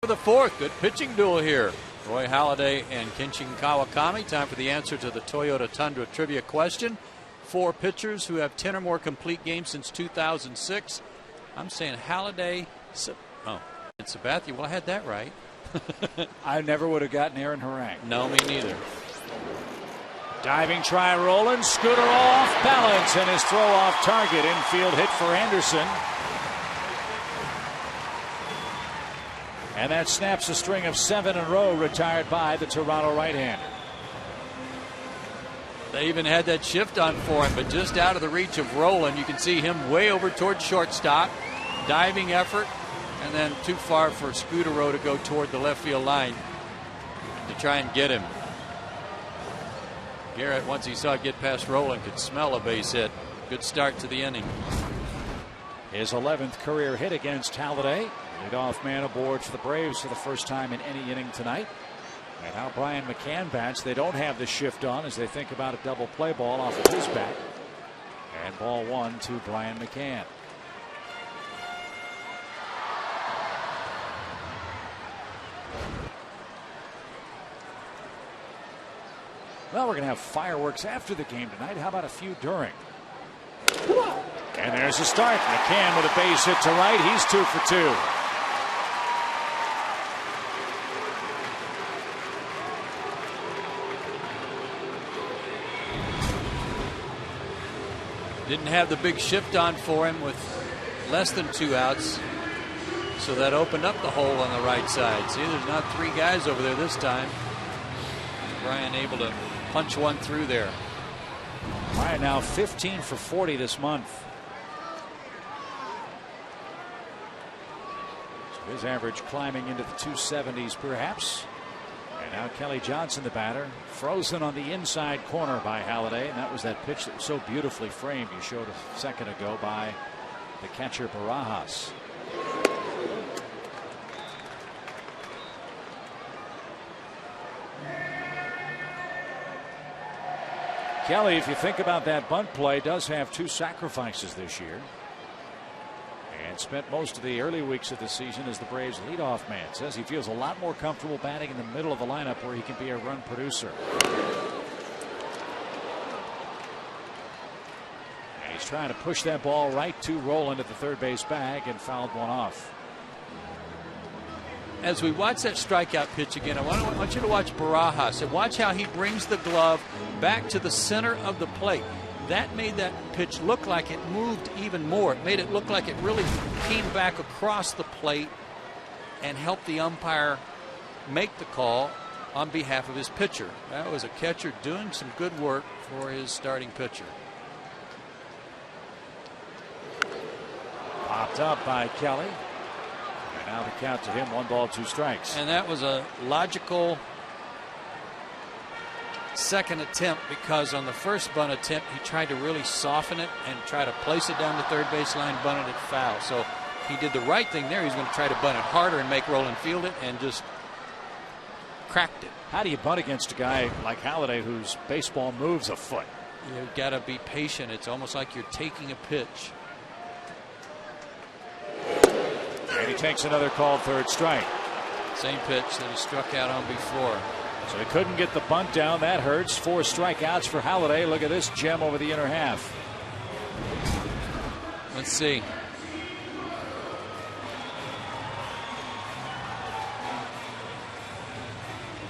For the 4th, good pitching duel here. Roy Halladay and Kenshin Kawakami. Time for the answer to the Toyota Tundra trivia question. 4 pitchers who have 10 or more complete games since 2006. I'm saying Halladay. And Sabathia. Well, I had that right. I never would have gotten Aaron Harang. No, me neither. Diving try, Roland. Scooter off balance, and his throw off target. Infield hit for Anderson. And that snaps a string of 7 in a row retired by the Toronto right-hander. They even had that shift on for him, but just out of the reach of Roland. You can see him way over towards shortstop. Diving effort, and then too far for Scudero to go toward the left field line to try and get him. Garrett, once he saw it get past Roland, could smell a base hit. Good start to the inning. His 11th career hit against Halladay. Leadoff man aboard for the Braves for the first time in any inning tonight. And now Brian McCann bats. They don't have the shift on as they think about a double play ball off of his bat. And ball 1 to Brian McCann. Well, we're going to have fireworks after the game tonight. How about a few during? And there's a start. McCann with a base hit to right. He's 2 for 2. Didn't have the big shift on for him with less than 2 outs. So that opened up the hole on the right side. See, there's not 3 guys over there this time. Brian able to punch one through there. Brian now 15 for 40 this month. So his average climbing into the 270s perhaps. And now Kelly Johnson, the batter, frozen on the inside corner by Halladay, and that was that pitch that was so beautifully framed you showed a second ago by the catcher Barajas. Kelly, if you think about that bunt play, does have 2 sacrifices this year. And spent most of the early weeks of the season as the Braves leadoff man. Says he feels a lot more comfortable batting in the middle of the lineup where he can be a run producer. And he's trying to push that ball right to Rolen at the third base bag and fouled one off. As we watch that strikeout pitch again, I want you to watch Barajas and watch how he brings the glove back to the center of the plate. That made that pitch look like it moved even more. It made it look like it really came back across the plate and helped the umpire make the call on behalf of his pitcher. That was a catcher doing some good work for his starting pitcher. Popped up by Kelly. Now the count to him, 1 ball, 2 strikes. And that was a logical second attempt, because on the first bunt attempt he tried to really soften it and try to place it down the third baseline, bunted it foul. So he did the right thing there. He's going to try to bunt it harder and make Rolen field it, and just cracked it. How do you bunt against a guy like Halladay whose baseball moves a foot? You've got to be patient. It's almost like you're taking a pitch. And he takes another called third strike. Same pitch that he struck out on before. So he couldn't get the bunt down. That hurts. 4 strikeouts for Halladay. Look at this gem over the inner half. Let's see.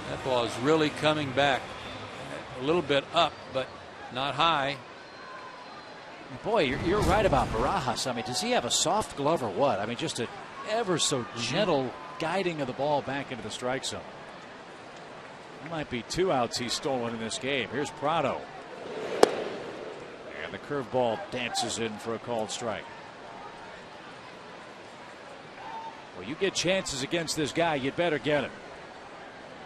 That ball is really coming back. A little bit up, but not high. Boy, you're right about Barajas. I mean, does he have a soft glove or what? I mean, just an ever so gentle guiding of the ball back into the strike zone. There might be 2 outs he's stolen in this game. Here's Prado. And the curveball dances in for a called strike. Well, you get chances against this guy, you'd better get him.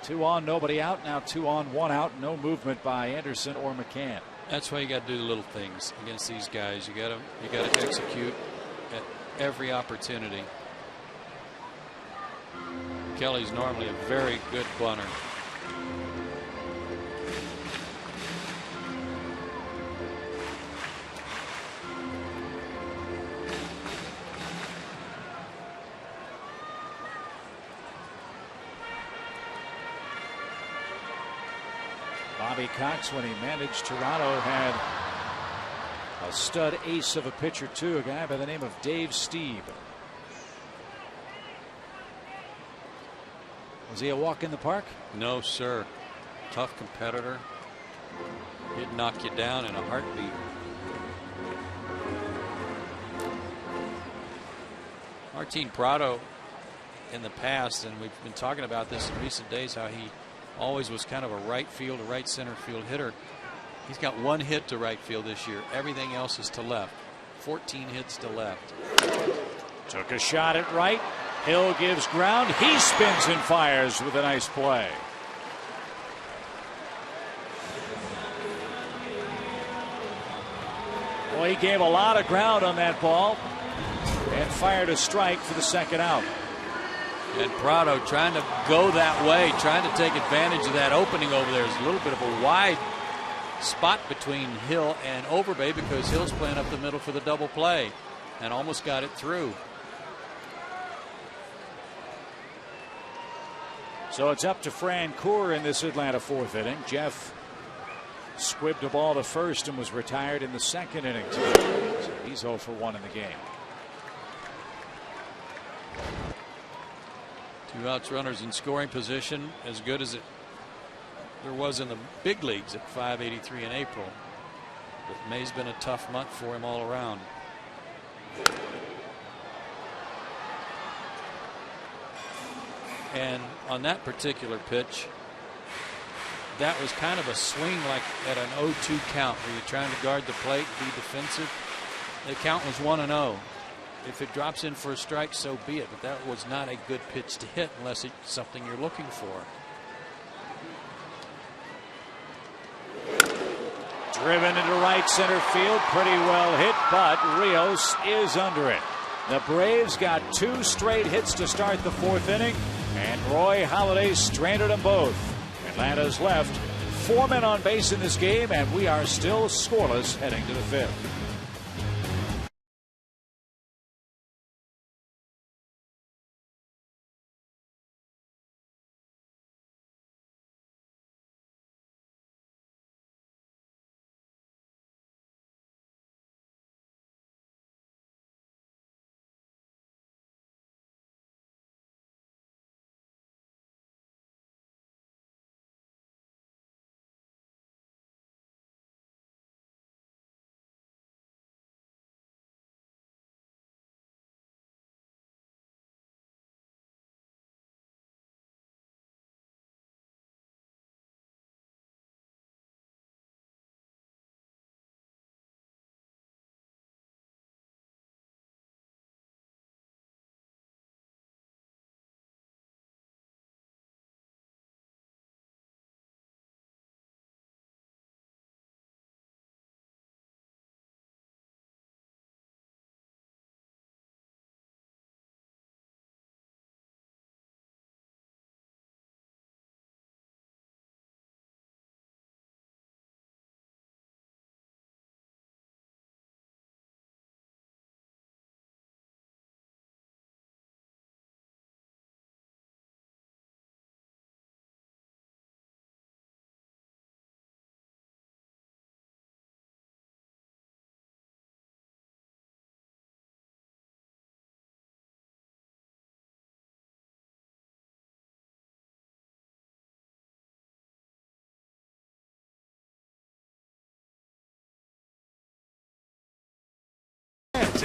2 on, nobody out. Now 2 on, 1 out. No movement by Anderson or McCann. That's why you got to do the little things against these guys. You got to execute at every opportunity. Kelly's normally a very good bunter. Bobby Cox, when he managed Toronto, had a stud ace of a pitcher too, a guy by the name of Dave Stieb. Was he a walk in the park? No, sir. Tough competitor. He'd knock you down in a heartbeat. Martin Prado in the past, and we've been talking about this in recent days, how he always was kind of a right field, a right center field hitter. He's got 1 hit to right field this year. Everything else is to left. 14 hits to left. Took a shot at right. Hill gives ground. He spins and fires with a nice play. Well, he gave a lot of ground on that ball and fired a strike for the second out. And Prado trying to go that way, trying to take advantage of that opening over there. There's a little bit of a wide spot between Hill and Overbay because Hill's playing up the middle for the double play and almost got it through. So it's up to Francoeur in this Atlanta 4th inning. Jeff squibbed a ball to first and was retired in the 2nd inning. So he's 0 for 1 in the game. 2 outs, runners in scoring position, as good as there was in the big leagues at 583 in April. But May's been a tough month for him all around. And on that particular pitch, that was kind of a swing like at an 0-2 count where you're trying to guard the plate, be defensive. The count was 1-0. If it drops in for a strike, so be it. But that was not a good pitch to hit unless it's something you're looking for. Driven into right center field. Pretty well hit, but Rios is under it. The Braves got 2 straight hits to start the 4th inning, and Roy Halladay stranded them both. Atlanta's left 4 men on base in this game, and we are still scoreless heading to the 5th.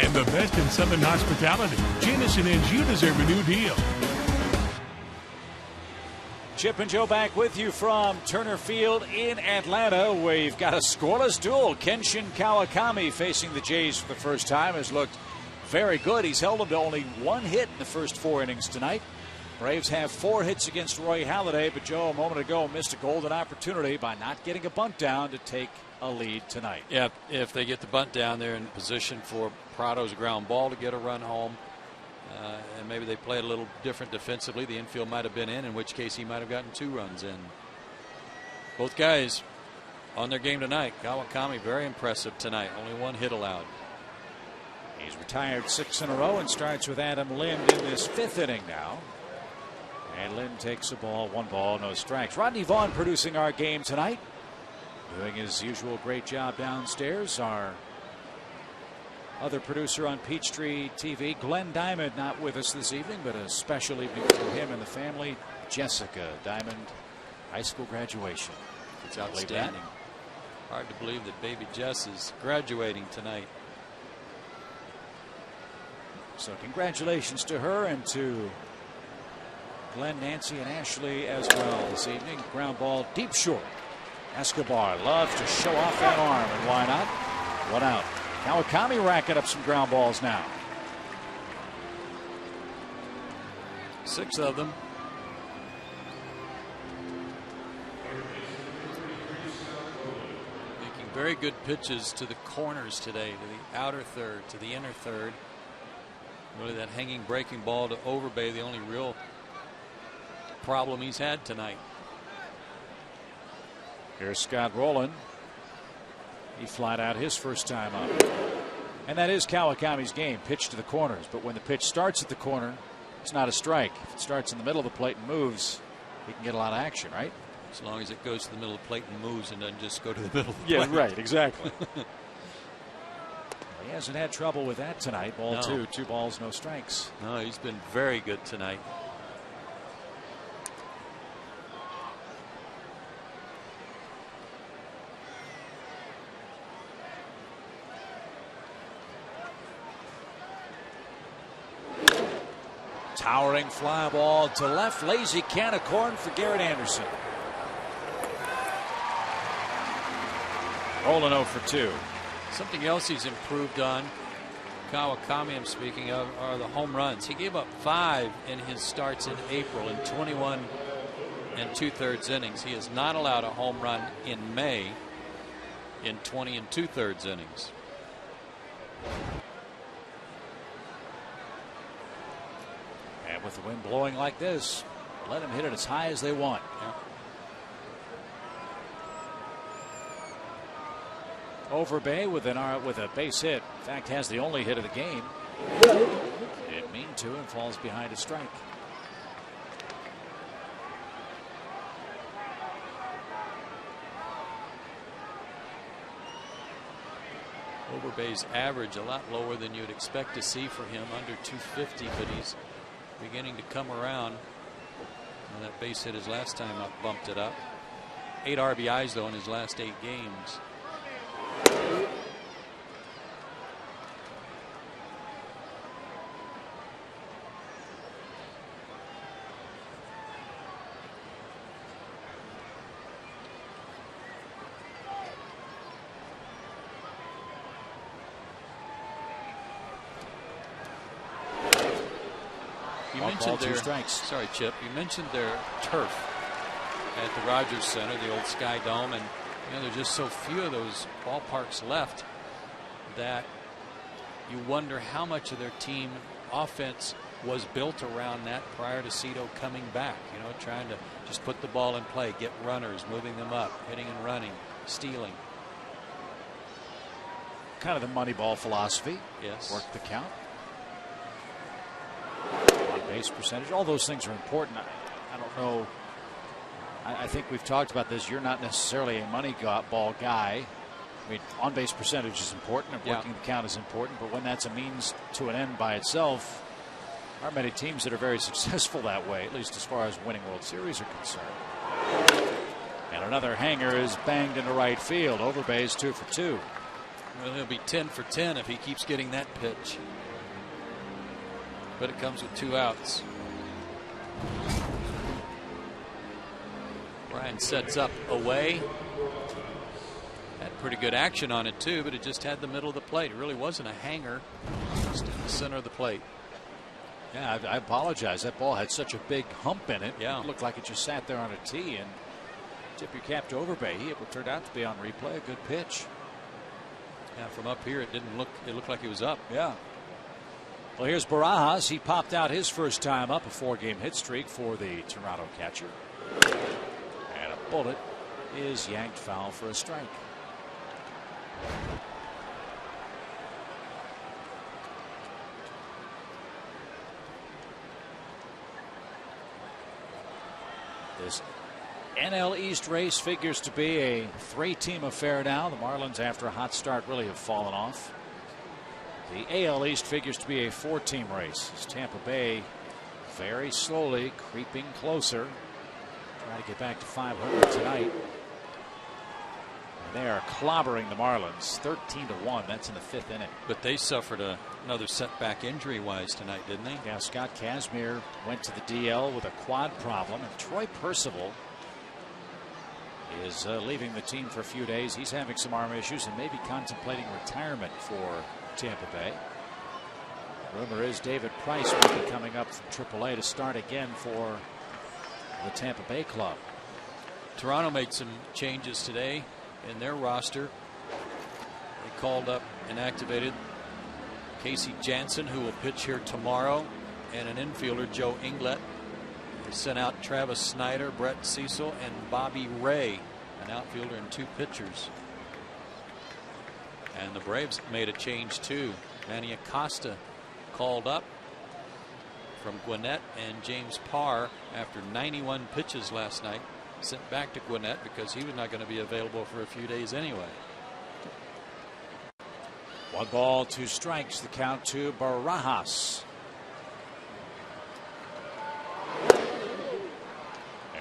And the best in Southern hospitality. Jameson and you deserve a new deal. Chip and Joe back with you from Turner Field in Atlanta. We've got a scoreless duel. Kenshin Kawakami facing the Jays for the first time has looked very good. He's held them to only 1 hit in the first 4 innings tonight. Braves have 4 hits against Roy Halladay, but Joe a moment ago missed a golden opportunity by not getting a bunt down to take a lead tonight. Yeah, if they get the bunt down, they're in position for Prado's ground ball to get a run home. And maybe they play it a little different defensively. The infield might have been in which case he might have gotten 2 runs in. Both guys on their game tonight. Kawakami very impressive tonight. Only 1 hit allowed. He's retired 6 in a row and starts with Adam Lind in this 5th inning now. And Lind takes a ball, 1 ball, no strikes. Rodney Vaughn producing our game tonight. Doing his usual great job downstairs. Our other producer on Peachtree TV, Glenn Diamond, not with us this evening, but a special evening for him and the family. Jessica Diamond, high school graduation. It's outstanding. Hard to believe that baby Jess is graduating tonight. So congratulations to her and to Glenn, Nancy, and Ashley as well this evening. Ground ball deep short. Escobar loves to show off that arm, and why not? 1 out. Kawakami racking up some ground balls now. 6 of them. Making very good pitches to the corners today, to the outer third, to the inner third. Really that hanging breaking ball to Overbay, the only real problem he's had tonight. Here's Scott Rowland. He flied out his first time up. And that is Kawakami's game, pitch to the corners. But when the pitch starts at the corner, it's not a strike. If it starts in the middle of the plate and moves, he can get a lot of action, right? As long as it goes to the middle of the plate and moves and doesn't just go to the middle of the plate. Yeah, right, exactly. He hasn't had trouble with that tonight. Ball 2, 2 balls, no strikes. No, he's been very good tonight. Towering fly ball to left. Lazy can of corn for Garrett Anderson. Rolling 0 for 2. Something else he's improved on, Kawakami I'm speaking of, are the home runs. He gave up 5 in his starts in April in 21 2/3 innings. He has not allowed a home run in May in 20 2/3 innings. And with the wind blowing like this, let them hit it as high as they want. Yeah. Overbay with a base hit. In fact, has the only hit of the game. Didn't mean to, and falls behind a strike. Overbay's average a lot lower than you'd expect to see for him, under 250, but he's beginning to come around. And that base hit his last time up bumped it up. 8 RBIs though in his last 8 games. You mentioned their strikes. Sorry, Chip. You mentioned their turf at the Rogers Center, the old Sky Dome, and there's just so few of those ballparks left that you wonder how much of their team offense was built around that prior to Cito coming back. Trying to just put the ball in play, get runners, moving them up, hitting and running, stealing. Kind of the money ball philosophy. Yes. Work the count. Base percentage, all those things are important. I don't know. I think we've talked about this. You're not necessarily a money ball guy. I mean, on base percentage is important, and working the count is important. But when that's a means to an end by itself, there are many teams that are very successful that way, at least as far as winning World Series are concerned. And another hanger is banged into right field. Overbay's 2 for 2. Well, he'll be 10 for 10 if he keeps getting that pitch. But it comes with 2 outs. Ryan sets up away. Had pretty good action on it too, but it just had the middle of the plate. It really wasn't a hanger, just in the center of the plate. Yeah, I apologize. That ball had such a big hump in it. Yeah. It looked like it just sat there on a tee. And tip your cap to Overbay. It turned out to be on replay a good pitch. Yeah, from up here it didn't look. It looked like he was up. Yeah. Well, here's Barajas. He popped out his first time up, a 4-game hit streak for the Toronto catcher. And a bullet is yanked foul for a strike. This NL East race figures to be a 3-team affair now. The Marlins, after a hot start, really have fallen off. The AL East figures to be a 4-team race. As Tampa Bay very slowly creeping closer. Trying to get back to 500 tonight. And they are clobbering the Marlins 13-1. That's in the 5th inning. But they suffered another setback injury-wise tonight, didn't they? Yeah, Scott Kazmir went to the DL with a quad problem. And Troy Percival is leaving the team for a few days. He's having some arm issues and maybe contemplating retirement for Tampa Bay. Rumor is David Price will be coming up from AAA to start again for the Tampa Bay club. Toronto made some changes today in their roster. They called up and activated Casey Jansen, who will pitch here tomorrow, and an infielder, Joe Inglet. They sent out Travis Snyder, Brett Cecil, and Bobby Ray, an outfielder and 2 pitchers. And the Braves made a change too. Manny Acosta called up from Gwinnett, and James Parr, after 91 pitches last night, sent back to Gwinnett because he was not going to be available for a few days anyway. 1 ball, 2 strikes. The count to Barajas.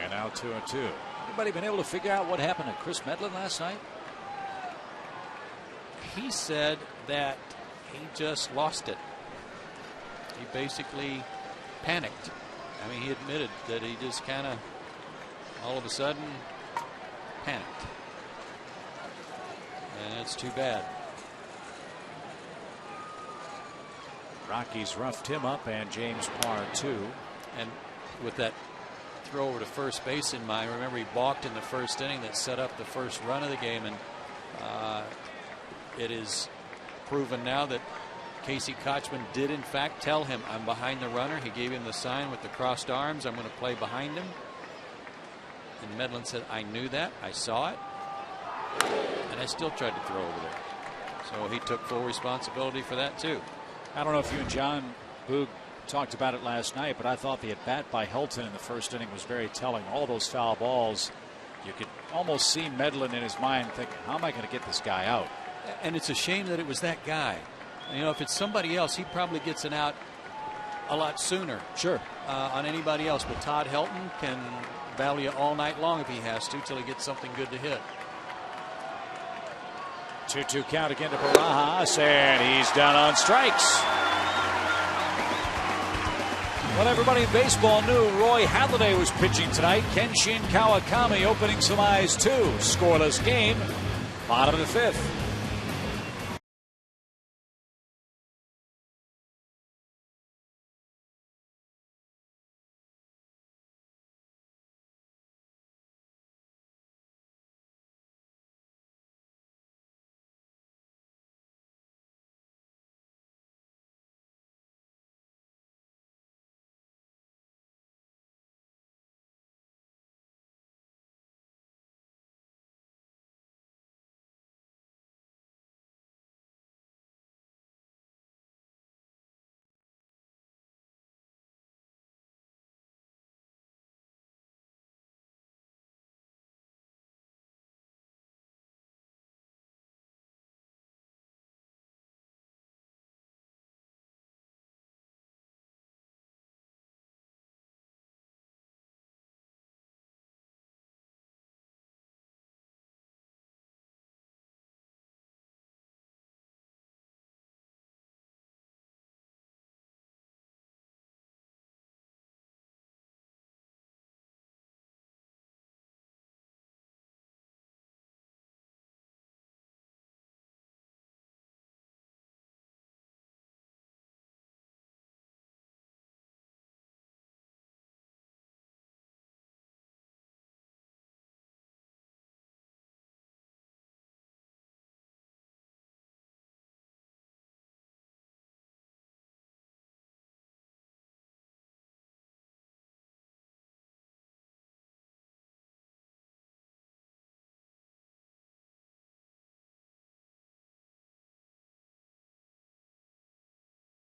And now 2-2. Anybody been able to figure out what happened to Chris Medlin last night? He said that he just lost it. He basically panicked. I mean, he admitted that he just kind of all of a sudden panicked. And it's too bad. Rockies roughed him up, and James Parr too. And with that throw over to first base in mind, remember he balked in the first inning that set up the first run of the game, and It is proven now that Casey Kochman did in fact tell him, I'm behind the runner. He gave him the sign with the crossed arms. I'm going to play behind him. And Medlin said, I knew that. I saw it. And I still tried to throw over there. So he took full responsibility for that too. I don't know if you and John Boog talked about it last night, but I thought the at-bat by Helton in the first inning was very telling. All those foul balls, you could almost see Medlin in his mind thinking, how am I going to get this guy out? And it's a shame that it was that guy. You know, if it's somebody else, he probably gets an out a lot sooner. Sure. On anybody else. But Todd Helton can battle you all night long if he has to, till he gets something good to hit. 2-2 count again to Barajas, and he's down on strikes. Well, everybody in baseball knew Roy Halladay was pitching tonight. Kenshin Kawakami opening some eyes too. Scoreless game, bottom of the fifth.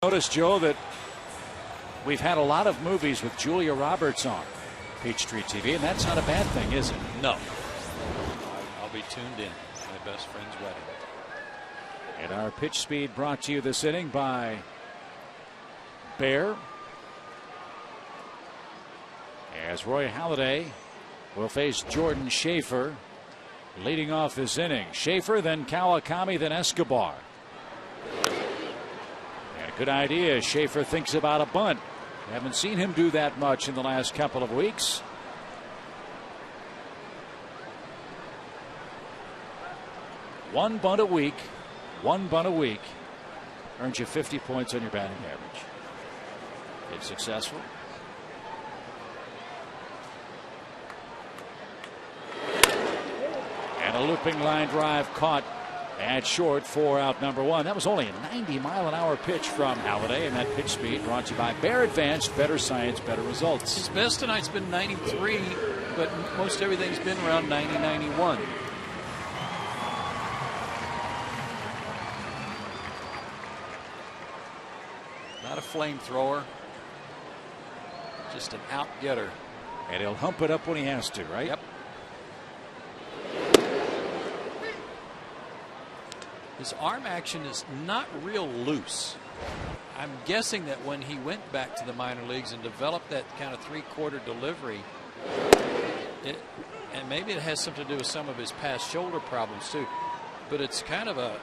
Notice, Joe, that we've had a lot of movies with Julia Roberts on Peachtree TV, and that's not a bad thing, is it? No. I'll be tuned in. My best friend's wedding. And our pitch speed brought to you this inning by Bear. As Roy Halladay will face Jordan Schaefer leading off this inning. Schaefer, then Kawakami, then Escobar. Good idea. Schaefer thinks about a bunt. Haven't seen him do that much in the last couple of weeks. One bunt a week earns you 50 points on your batting average. It's successful. And a looping line drive caught at short for out number one. That was only a 90-mile-an-hour pitch from Halladay, and that pitch speed brought to you by Bear Advanced. Better science, better results. His best tonight's been 93, but most everything's been around 90, 91. Not a flamethrower, just an out-getter. And he'll hump it up when he has to, right? Yep. His arm action is not real loose. I'm guessing that when he went back to the minor leagues and developed that kind of three-quarter delivery, and maybe it has something to do with some of his past shoulder problems too, but it's kind of a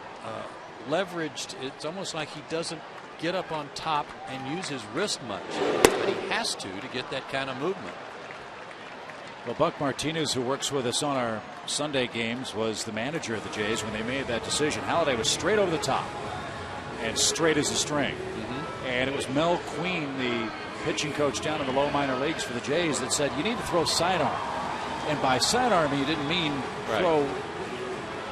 leveraged, it's almost like he doesn't get up on top and use his wrist much, but he has to get that kind of movement. Well, Buck Martinez, who works with us on our Sunday games, was the manager of the Jays when they made that decision. Halladay was straight over the top and straight as a string. And it was Mel Queen, the pitching coach down in the low minor leagues for the Jays, that said, you need to throw sidearm. And by sidearm, he didn't mean throw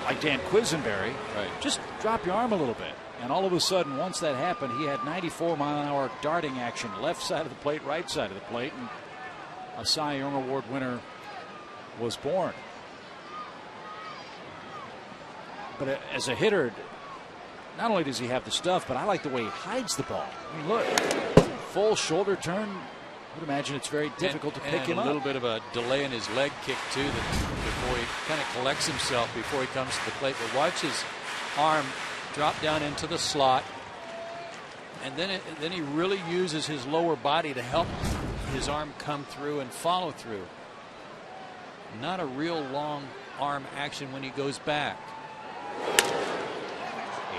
like Dan Quisenberry, just drop your arm a little bit. And all of a sudden, once that happened, he had 94-mile-an-hour darting action, left side of the plate, right side of the plate, and a Cy Young Award winner was born. But as a hitter, not only does he have the stuff, but I like the way he hides the ball. I mean, look, full shoulder turn. I would imagine it's very difficult to pick him up. A little bit of a delay in his leg kick, too, before he kind of collects himself before he comes to the plate. But watch his arm drop down into the slot. And then he really uses his lower body to help his arm come through and follow through. Not a real long arm action when he goes back.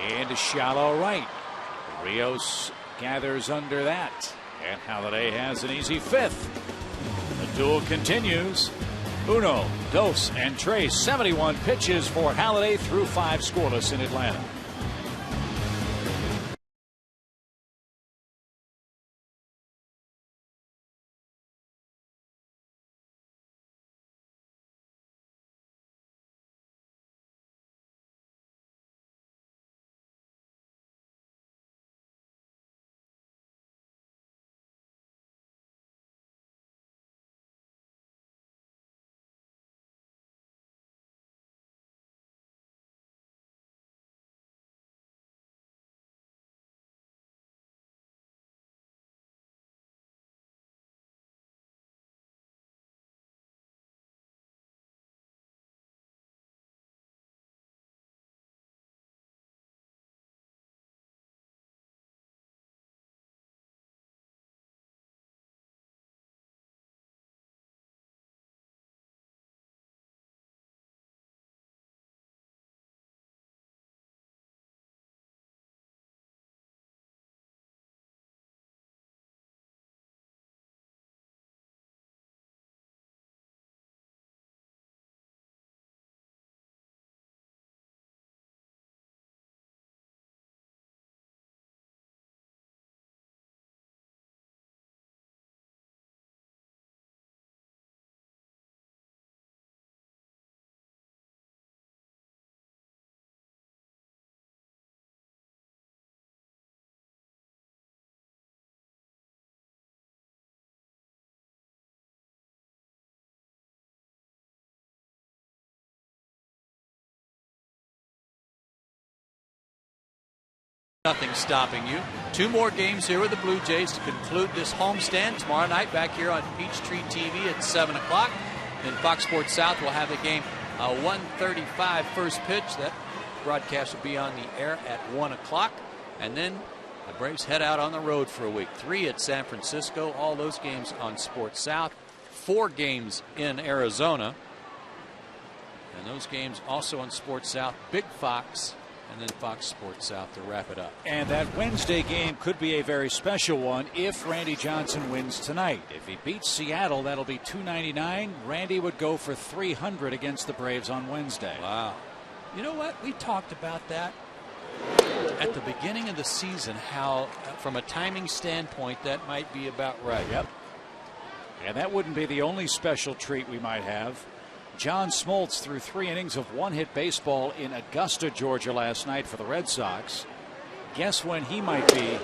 And a shallow right. Rios gathers under that. And Halladay has an easy fifth. The duel continues. Uno, dos, and tres. 71 pitches for Halladay through 5 scoreless in Atlanta. Nothing stopping you. 2 more games here with the Blue Jays to conclude this homestand. Tomorrow night back here on Peachtree TV at 7 o'clock. Then Fox Sports South will have the game 1:35 first pitch. That broadcast will be on the air at 1 o'clock. And then the Braves head out on the road for a week. 3 at San Francisco. All those games on Sports South. 4 games in Arizona. And those games also on Sports South. Big Fox. And then Fox Sports South to wrap it up. And that Wednesday game could be a very special one if Randy Johnson wins tonight. If he beats Seattle, that'll be $299. Randy would go for $300 against the Braves on Wednesday. Wow. You know what? We talked about that at the beginning of the season, how from a timing standpoint that might be about right. Yep. And that wouldn't be the only special treat we might have. John Smoltz threw 3 innings of 1-hit baseball in Augusta, Georgia last night for the Red Sox. Guess when he might be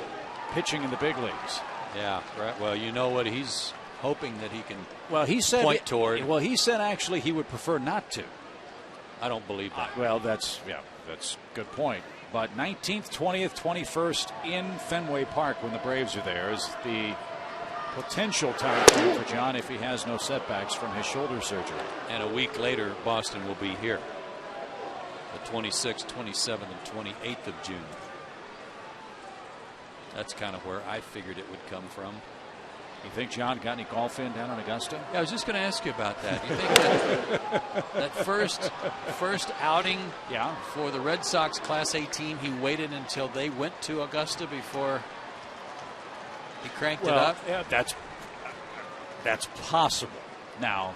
pitching in the big leagues? Yeah, right. Well, you know what he's hoping that he can point toward. Well, he said actually he would prefer not to. I don't believe that. Well, that's a good point. But 19th, 20th, 21st in Fenway Park when the Braves are there is the potential time frame for John if he has no setbacks from his shoulder surgery. And a week later, Boston will be here. The 26th, 27th, and 28th of June. That's kind of where I figured it would come from. You think John got any golf in down in Augusta? Yeah, I was just going to ask you about that. You think that first outing for the Red Sox Class A team, he waited until they went to Augusta before he cranked it up? Yeah, that's possible. Now,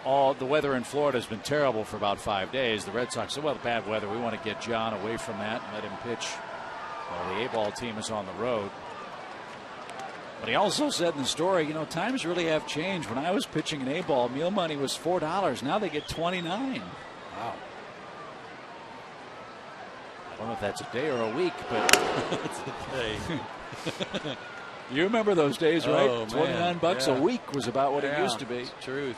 all the weather in Florida has been terrible for about 5 days. The Red Sox said, well, the bad weather, we want to get John away from that and let him pitch while the A-ball team is on the road. But he also said in the story, you know, times really have changed. When I was pitching an A-ball, meal money was $4. Now they get $29. Wow. I don't know if that's a day or a week, but It's a day. you remember those days, right? Oh, man. $29 Yeah. a week was about what it Yeah, used to be. it's the truth.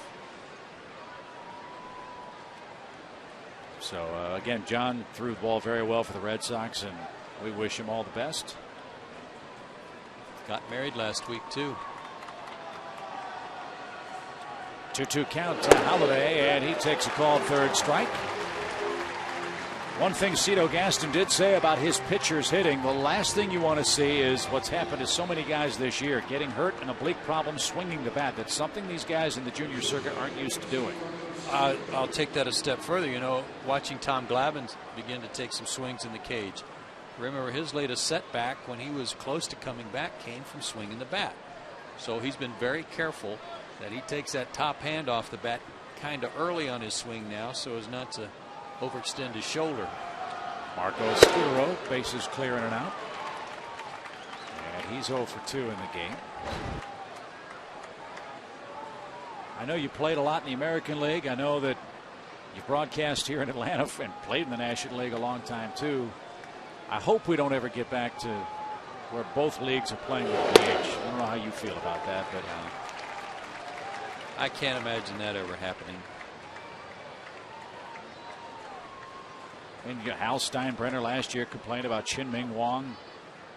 So again, John threw the ball very well for the Red Sox, and we wish him all the best. Got married last week too. 2-2 count to Holiday, and he takes a called third strike. One thing Cito Gaston did say about his pitchers hitting, the last thing you want to see is what's happened to so many guys this year, getting hurt and oblique problems swinging the bat. That's something these guys in the junior circuit aren't used to doing. I'll take that a step further. You know, watching Tom Glavine begin to take some swings in the cage. Remember, his latest setback when he was close to coming back came from swinging the bat. So he's been very careful that he takes that top hand off the bat kind of early on his swing now so as not to overextend his shoulder. Marco Scutaro, bases clear in and out. And he's 0 for 2 in the game. I know you played a lot in the American League. I know that you broadcast here in Atlanta and played in the National League a long time too. I hope we don't ever get back to where both leagues are playing with DH. I don't know how you feel about that, but I can't imagine that ever happening. And Hal Steinbrenner last year complained about Chin-Ming Wong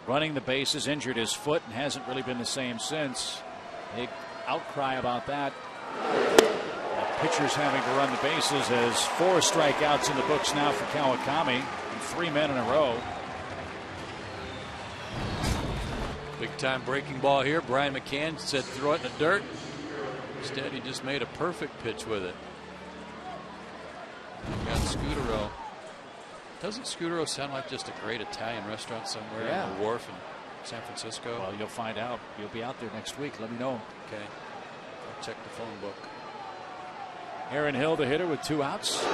running the bases, injured his foot, and hasn't really been the same since. Big outcry about that. Pitchers having to run the bases as 4 strikeouts in the books now for Kawakami, and 3 men in a row. Big time breaking ball here. Brian McCann said throw it in the dirt. Instead, he just made a perfect pitch with it. Got Scutaro. Doesn't Scutaro sound like just a great Italian restaurant somewhere on the wharf in San Francisco? Well, you'll find out. You'll be out there next week. Let me know. Okay. I'll check the phone book. Aaron Hill, the hitter, with 2 outs.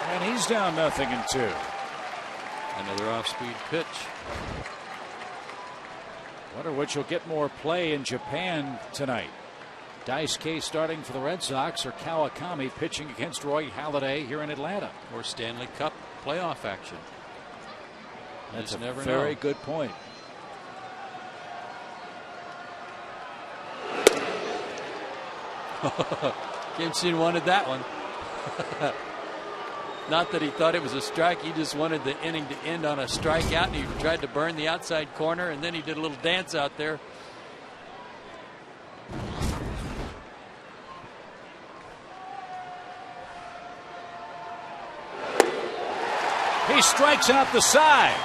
And he's down 0-2. Another off-speed pitch. Wonder which will get more play in Japan tonight. Daisuke starting for the Red Sox, or Kawakami pitching against Roy Halladay here in Atlanta. Or Stanley Cup playoff action. That's a never very know. good point. Kim Shin wanted that one. Not that he thought it was a strike. He just wanted the inning to end on a strikeout, and he tried to burn the outside corner, and then he did a little dance out there. He strikes out the side.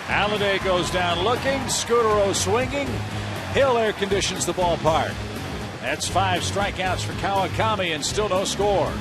Halladay goes down looking. Scutaro swinging. Hill air conditions the ballpark. That's 5 strikeouts for Kawakami and still no score.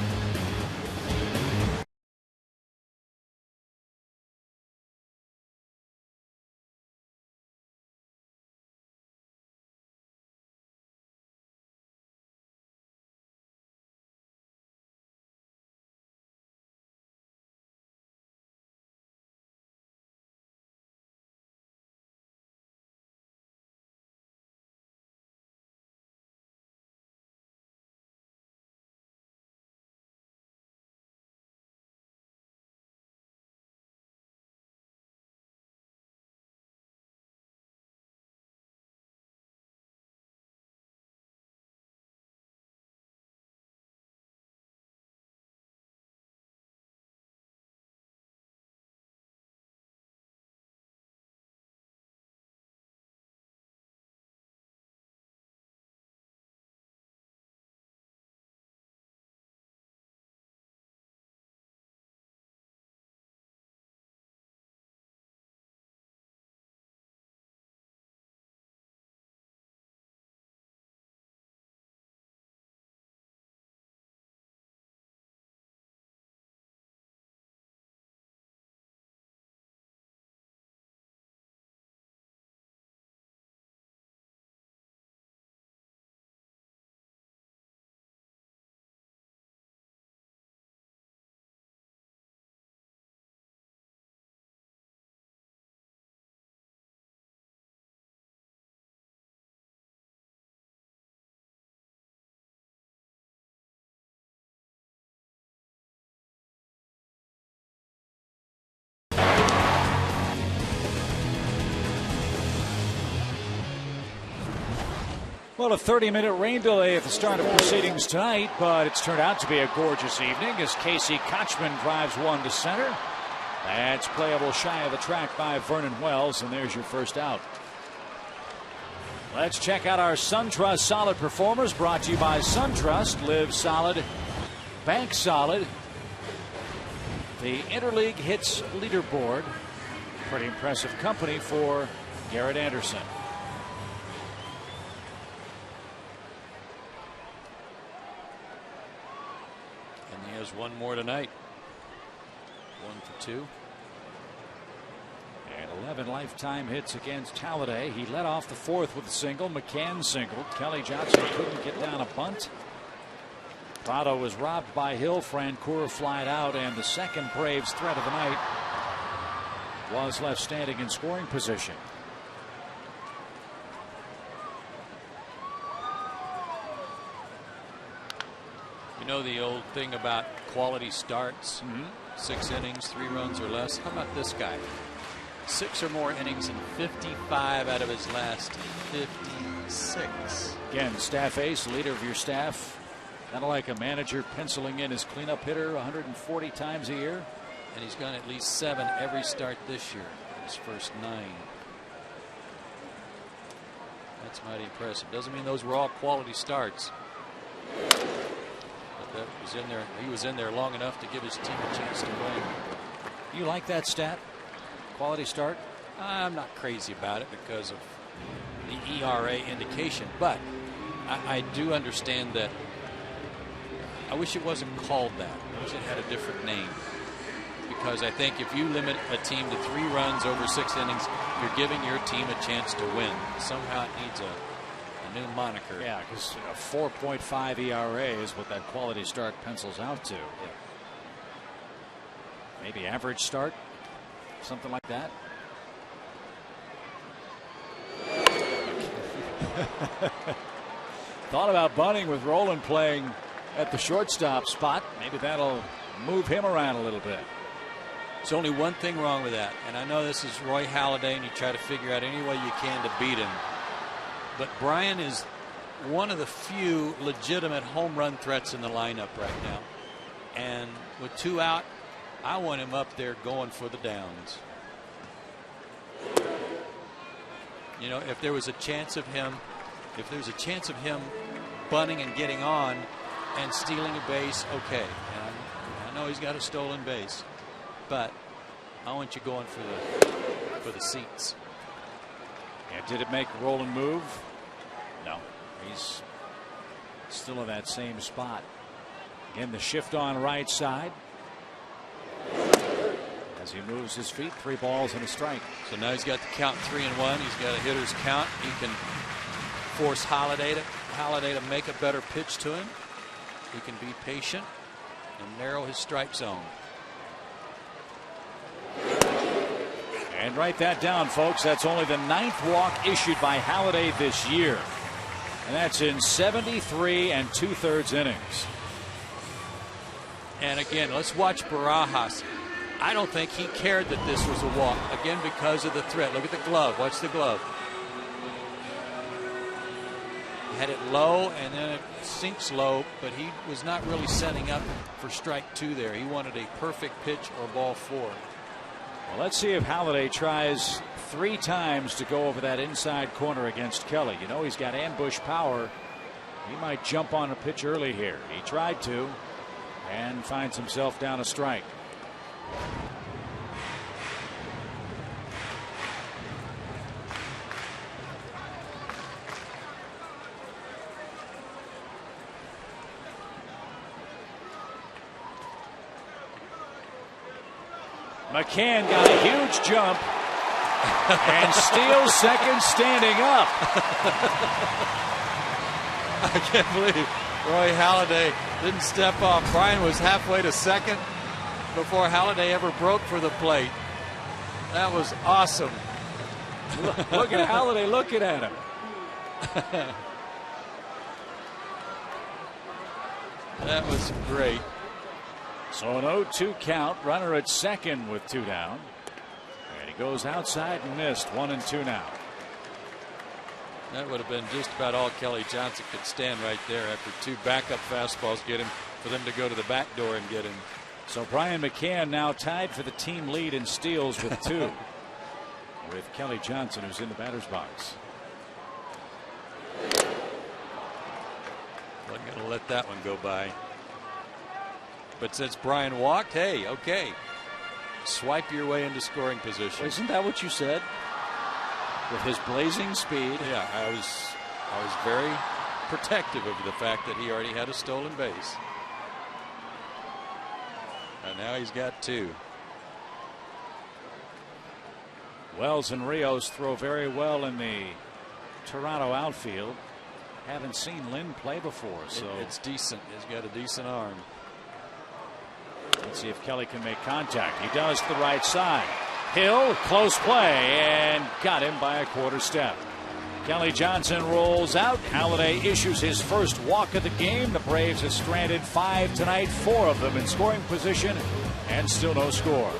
Well, a 30-minute rain delay at the start of proceedings tonight, but it's turned out to be a gorgeous evening as Casey Kochman drives one to center. That's playable shy of the track by Vernon Wells, and there's your first out. Let's check out our SunTrust Solid Performers, brought to you by SunTrust. Live solid, bank solid. The Interleague Hits Leaderboard. Pretty impressive company for Garrett Anderson. And he has one more tonight. 1 for 2. And 11 lifetime hits against Halliday. He led off the fourth with a single. McCann singled. Kelly Johnson couldn't get down a bunt. Prado was robbed by Hill. Francoeur flied out, and the second Braves threat of the night was left standing in scoring position. You know the old thing about quality starts? 6 innings, 3 runs or less. How about this guy? 6 or more innings in 55 out of his last 56. Again, staff ace, leader of your staff. Kind of like a manager penciling in his cleanup hitter 140 times a year. And he's gone at least 7 every start this year. His first 9. That's mighty impressive. Doesn't mean those were all quality starts. But that was in there. He was in there long enough to give his team a chance to win. You like that stat? Quality start? I'm not crazy about it because of the ERA indication, but I do understand that. I wish it wasn't called that. I wish it had a different name. Because I think if you limit a team to 3 runs over 6 innings, you're giving your team a chance to win. Somehow it needs a new moniker. Yeah, because 4.5 ERA is what that quality start pencils out to. Yeah. Maybe average start, something like that. Thought about bunting with Roland playing at the shortstop spot. Maybe that'll move him around a little bit. There's only one thing wrong with that, and I know this is Roy Halladay, and you try to figure out any way you can to beat him. But Brian is one of the few legitimate home run threats in the lineup right now. And with 2 out, I want him up there going for the downs. You know, if there was a chance of him, bunting and getting on and stealing a base, okay. And I know he's got a stolen base, but I want you going for the seats. Yeah, did it make Roland move? No, he's still in that same spot. Again, the shift on right side as he moves his feet. 3 balls and a strike. So now he's got the count 3-1. He's got a hitter's count. He can force Halladay to make a better pitch to him. He can be patient and narrow his strike zone. And write that down, folks. That's only the 9th walk issued by Halladay this year. And that's in 73 2/3 innings. And again, let's watch Barajas. I don't think he cared that this was a walk. Again, because of the threat. Look at the glove. Watch the glove. Had it low and then it sinks low, but he was not really setting up for strike 2 there. He wanted a perfect pitch or ball 4. Well, let's see if Halladay tries 3 times to go over that inside corner against Kelly. You know, he's got ambush power. He might jump on a pitch early here. He tried to and finds himself down a strike. McCann got a huge jump and steals second standing up. I can't believe Roy Halladay didn't step off. Brian was halfway to second before Halladay ever broke for the plate. That was awesome. Look at Halladay looking at him. That was great. So an 0-2 count, runner at second with 2 down. And he goes outside and missed. 1-2 now. That would have been just about all Kelly Johnson could stand right there after 2 backup fastballs get him for them to go to the back door and get him. So Brian McCann now tied for the team lead in steals with 2 with Kelly Johnson, who's in the batter's box. Wasn't going to let that one go by. But since Brian walked, hey, okay. Swipe your way into scoring position. Isn't that what you said? With his blazing speed. Yeah, I was very protective of the fact that he already had a stolen base. And now he's got 2. Wells and Rios throw very well in the Toronto outfield. Haven't seen Lynn play before, so it's decent. He's got a decent arm. Let's see if Kelly can make contact. He does to the right side. Hill, close play, and got him by a quarter step. Kelly Johnson rolls out. Halladay issues his first walk of the game. The Braves have stranded 5 tonight, 4 of them in scoring position, and still no score.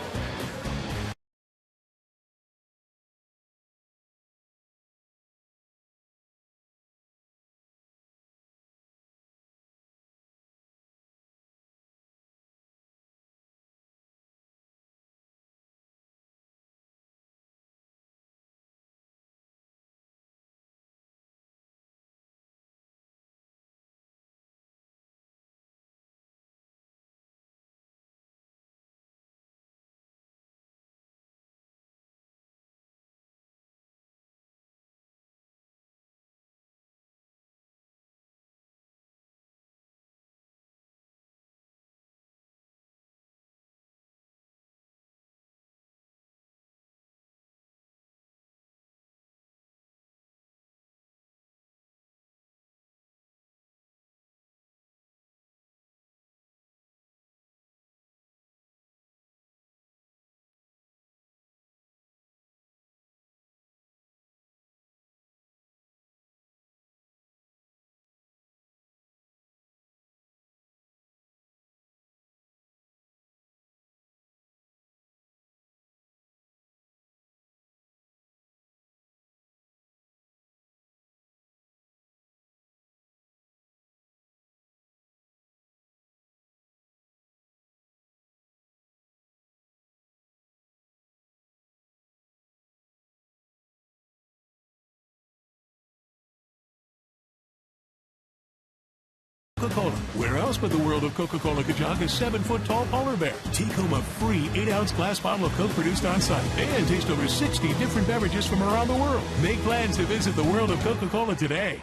Coca-Cola. Where else but the world of Coca-Cola could jog a 7-foot-tall polar bear? Take home a free 8-ounce glass bottle of Coke produced on site and taste over 60 different beverages from around the world. Make plans to visit the world of Coca-Cola today.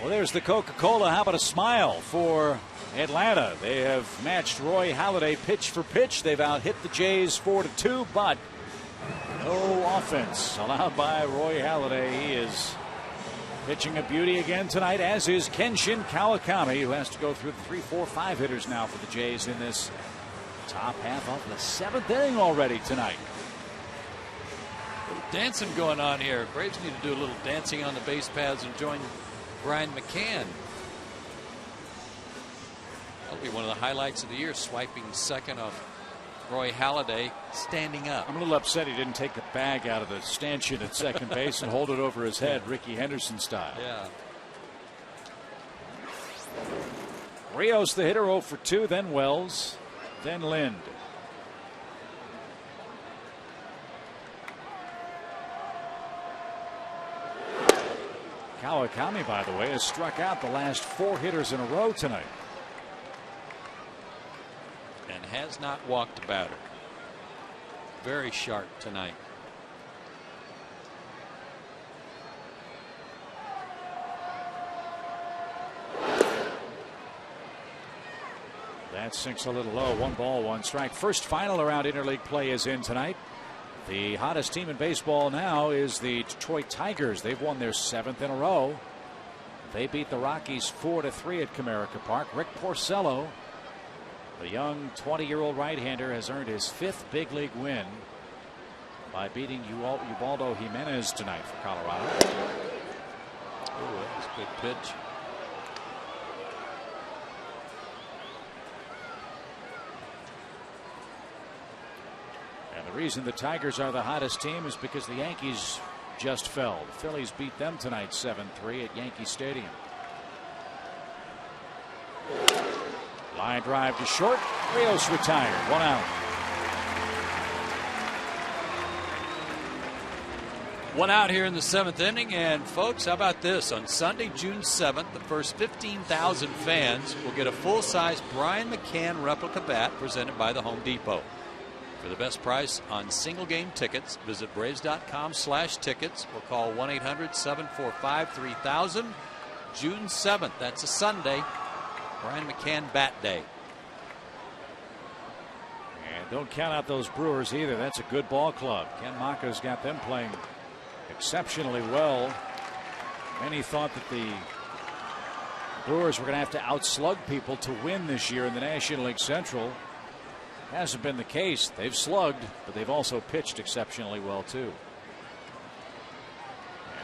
Well, there's the Coca-Cola. How about a smile for Atlanta? They have matched Roy Halladay pitch for pitch. They've out-hit the Jays 4-2, but no offense allowed by Roy Halladay. He is pitching a beauty again tonight, as is Kenshin Kawakami, who has to go through the 3, 4, 5 hitters now for the Jays in this top half of the 7th inning already tonight. Dancing going on here. Braves need to do a little dancing on the base paths and join Brian McCann. That'll be one of the highlights of the year, swiping second off Roy Halladay, standing up. I'm a little upset he didn't take the bag out of the stanchion at second base and hold it over his head, Ricky Henderson style. Yeah. Rios the hitter, 0 for 2, then Wells, then Lind. Kawakami, by the way, has struck out the last 4 hitters in a row tonight. And has not walked a batter. Very sharp tonight. That sinks a little low. 1 ball, 1 strike. First final around interleague play is in tonight. The hottest team in baseball now is the Detroit Tigers. They've won their 7th in a row. They beat the Rockies 4-3 at Comerica Park. Rick Porcello, the young 20-year-old right-hander, has earned his 5th big league win by beating Ubaldo Jimenez tonight for Colorado. Oh, that was a good pitch. And the reason the Tigers are the hottest team is because the Yankees just fell. The Phillies beat them tonight 7-3 at Yankee Stadium. Line drive to short. Rios retired. 1 out. 1 out here in the 7th inning. And folks, how about this? On Sunday, June 7th, the first 15,000 fans will get a full-size Brian McCann replica bat presented by the Home Depot. For the best price on single game tickets, visit Braves.com/tickets or call 1-800-745-3000. June 7th, that's a Sunday. Brian McCann Bat Day. And don't count out those Brewers either. That's a good ball club. Ken Maka's got them playing exceptionally well. Many thought that the Brewers were going to have to outslug people to win this year in the National League Central. Hasn't been the case. They've slugged, but they've also pitched exceptionally well too.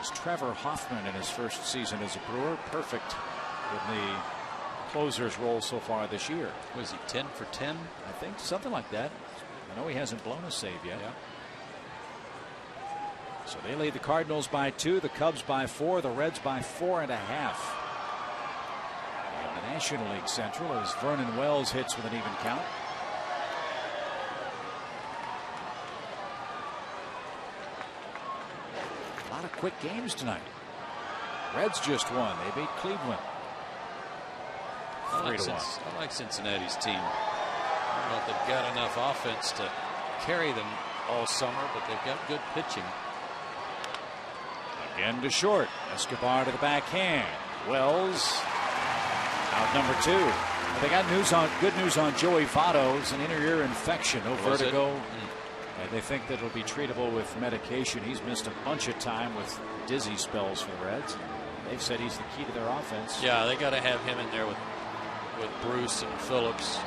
As Trevor Hoffman in his first season as a Brewer, perfect in the closer's role so far this year. Was he 10 for 10? I think something like that. I know he hasn't blown a save yet. Yeah. So they lead the Cardinals by 2, the Cubs by 4, the Reds by 4.5. In the National League Central, as Vernon Wells hits with an even count. A lot of quick games tonight. Reds just won. They beat Cleveland. I like Cincinnati's team. I don't know if they've got enough offense to carry them all summer, but they've got good pitching. Again to short. Escobar to the backhand. Wells out number 2. They got good news on Joey Votto. It's an inner ear infection. No vertigo. And they think that it'll be treatable with medication. He's missed a bunch of time with dizzy spells for the Reds. They've said he's the key to their offense. Yeah, they got to have him in there with Bruce and Phillips.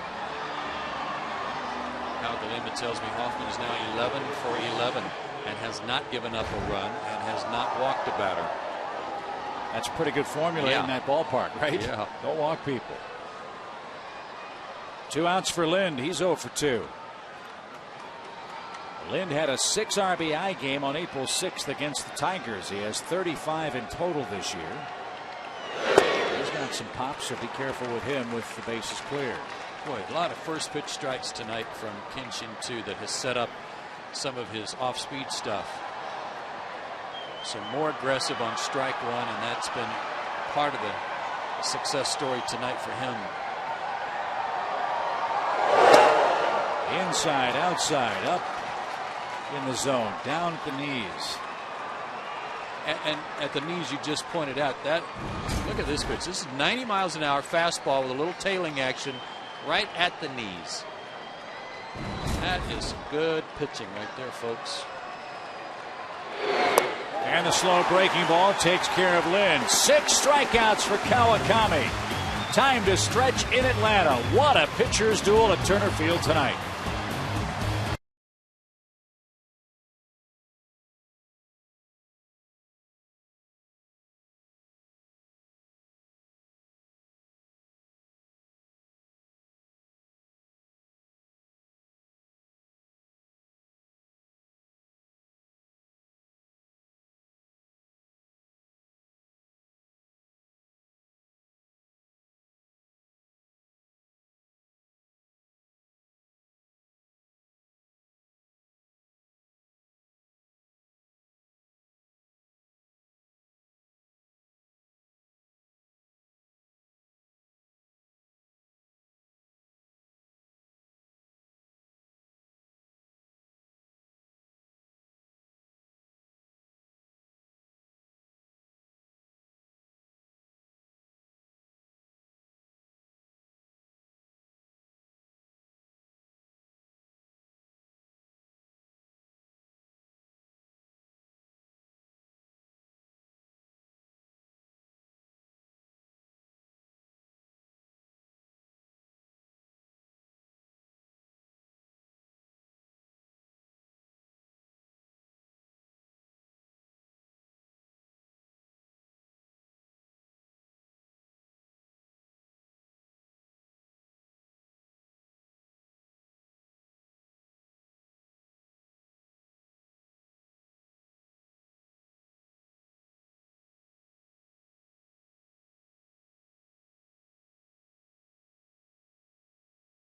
Al Galima tells me Hoffman is now 11 for 11 and has not given up a run and has not walked a batter. That's a pretty good formula in that ballpark, right? Yeah. Don't walk people. 2 outs for Lind. He's 0 for 2. Lind had a 6 RBI game on April 6th against the Tigers. He has 35 in total this year. He's got some pops, so be careful with him with the bases clear. Boy, a lot of first pitch strikes tonight from Kenshin too that has set up some of his off-speed stuff. So more aggressive on strike one, and that's been part of the success story tonight for him. Inside, outside, up in the zone, down at the knees. And at the knees, you just pointed out that. Look at this pitch. This is 90 miles an hour fastball with a little tailing action right at the knees. That is good pitching right there, folks. And the slow breaking ball takes care of Lind. 6 strikeouts for Kawakami. Time to stretch in Atlanta. What a pitcher's duel at Turner Field tonight.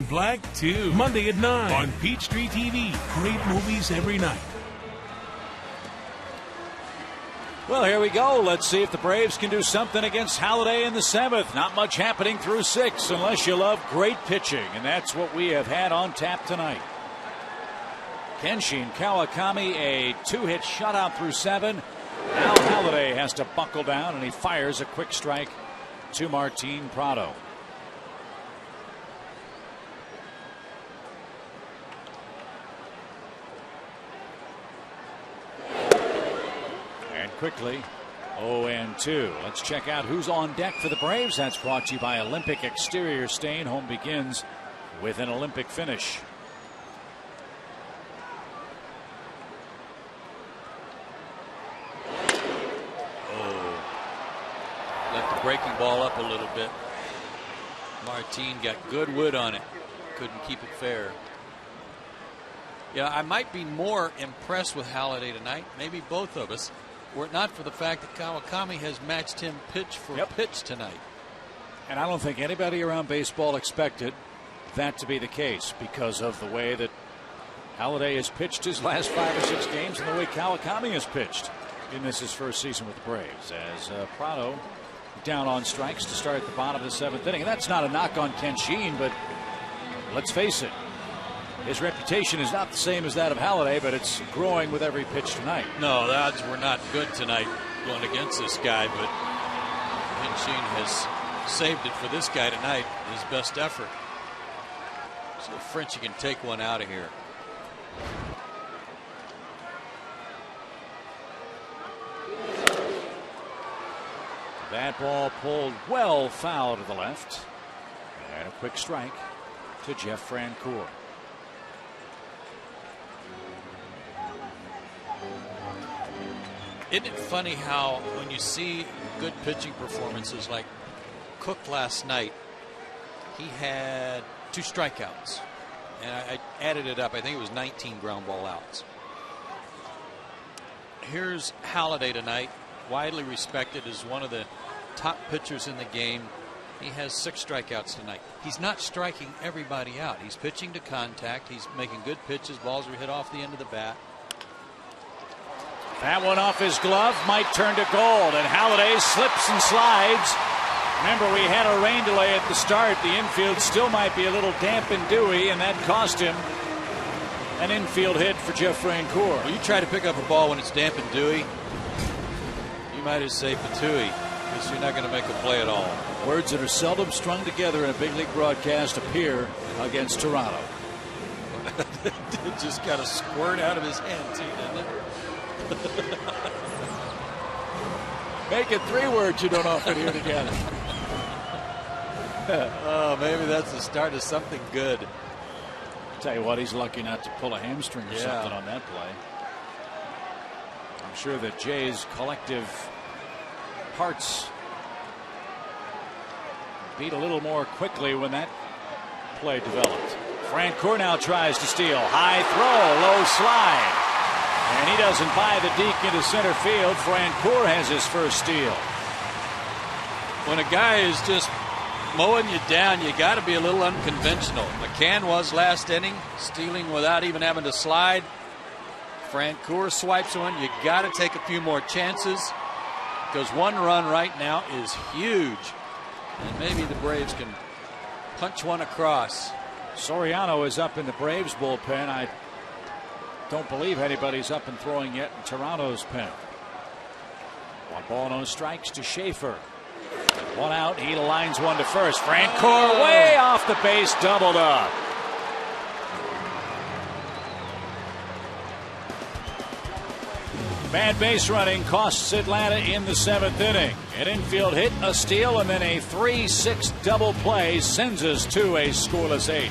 Black 2, Monday at 9 on Peachtree TV. Great movies every night. Well, here we go. Let's see if the Braves can do something against Halladay in the 7th. Not much happening through 6 unless you love great pitching, and that's what we have had on tap tonight. Kenshin Kawakami, a 2-hit shutout through 7. Now Halladay has to buckle down, and he fires a quick strike to Martin Prado. And quickly, 0-2. Let's check out who's on deck for the Braves. That's brought to you by Olympic Exterior Stain. Home begins with an Olympic finish. Breaking ball up a little bit. Martin got good wood on it. Couldn't keep it fair. Yeah, I might be more impressed with Halladay tonight. Maybe both of us, were it not for the fact that Kawakami has matched him pitch for pitch tonight. And I don't think anybody around baseball expected that to be the case because of the way that Halladay has pitched his last 5 or 6 games and the way Kawakami has pitched in his first season with the Braves. As Prado down on strikes to start at the bottom of the 7th inning. And that's not a knock on Kenshin, but let's face it, his reputation is not the same as that of Halladay, but it's growing with every pitch tonight. No, the odds were not good tonight going against this guy, but Kenshin has saved it for this guy tonight, his best effort. So Frenchie can take one out of here. That ball pulled well foul to the left. And a quick strike to Jeff Francoeur. Isn't it funny how when you see good pitching performances like Cook last night, he had 2 strikeouts. And I added it up. I think it was 19 ground ball outs. Here's Halladay tonight, widely respected as one of the top pitchers in the game. He has 6 strikeouts tonight. He's not striking everybody out. He's pitching to contact. He's making good pitches. Balls are hit off the end of the bat. That one off his glove might turn to gold, and Halladay slips and slides. Remember, we had a rain delay at the start. The infield still might be a little damp and dewy, and that cost him an infield hit for Jeff Francoeur. Well, you try to pick up a ball when it's damp and dewy, you might as say patooey, because you're not going to make a play at all. Words that are seldom strung together in a big league broadcast appear against Toronto. It just got a squirt out of his hand, too, didn't it? Make it 3 words you don't often hear together. Oh, maybe that's the start of something good. Tell you what, he's lucky not to pull a hamstring or something on that play. I'm sure that Jay's collective hearts beat a little more quickly when that play developed. Francoeur now tries to steal. High throw, low slide. And he doesn't buy the deke into center field. Francoeur has his first steal. When a guy is just mowing you down, you got to be a little unconventional. McCann was last inning, stealing without even having to slide. Francoeur swipes one. You got to take a few more chances because 1 run right now is huge. And maybe the Braves can punch one across. Soriano is up in the Braves bullpen. I don't believe anybody's up and throwing yet in Toronto's pen. 1 ball, no strikes to Schaefer. 1 out. He lines one to first. Francoeur way off the base, doubled up. Bad base running costs Atlanta in the 7th inning. An infield hit, a steal, and then a 3-6 double play sends us to a scoreless 8th.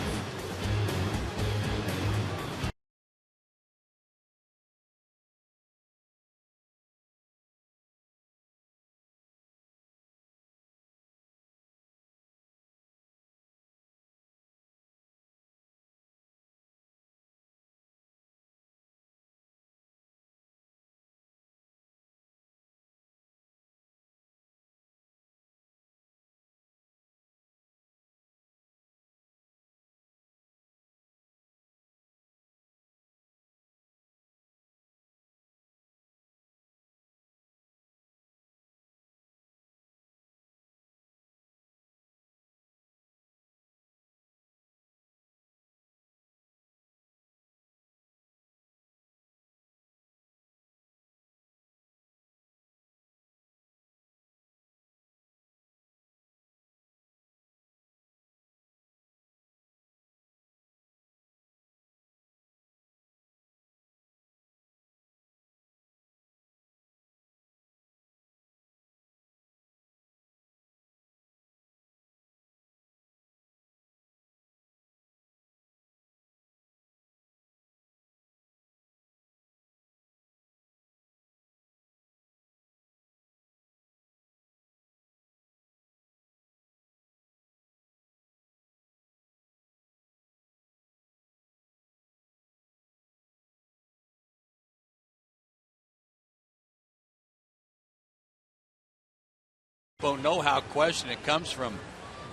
know-how question. It comes from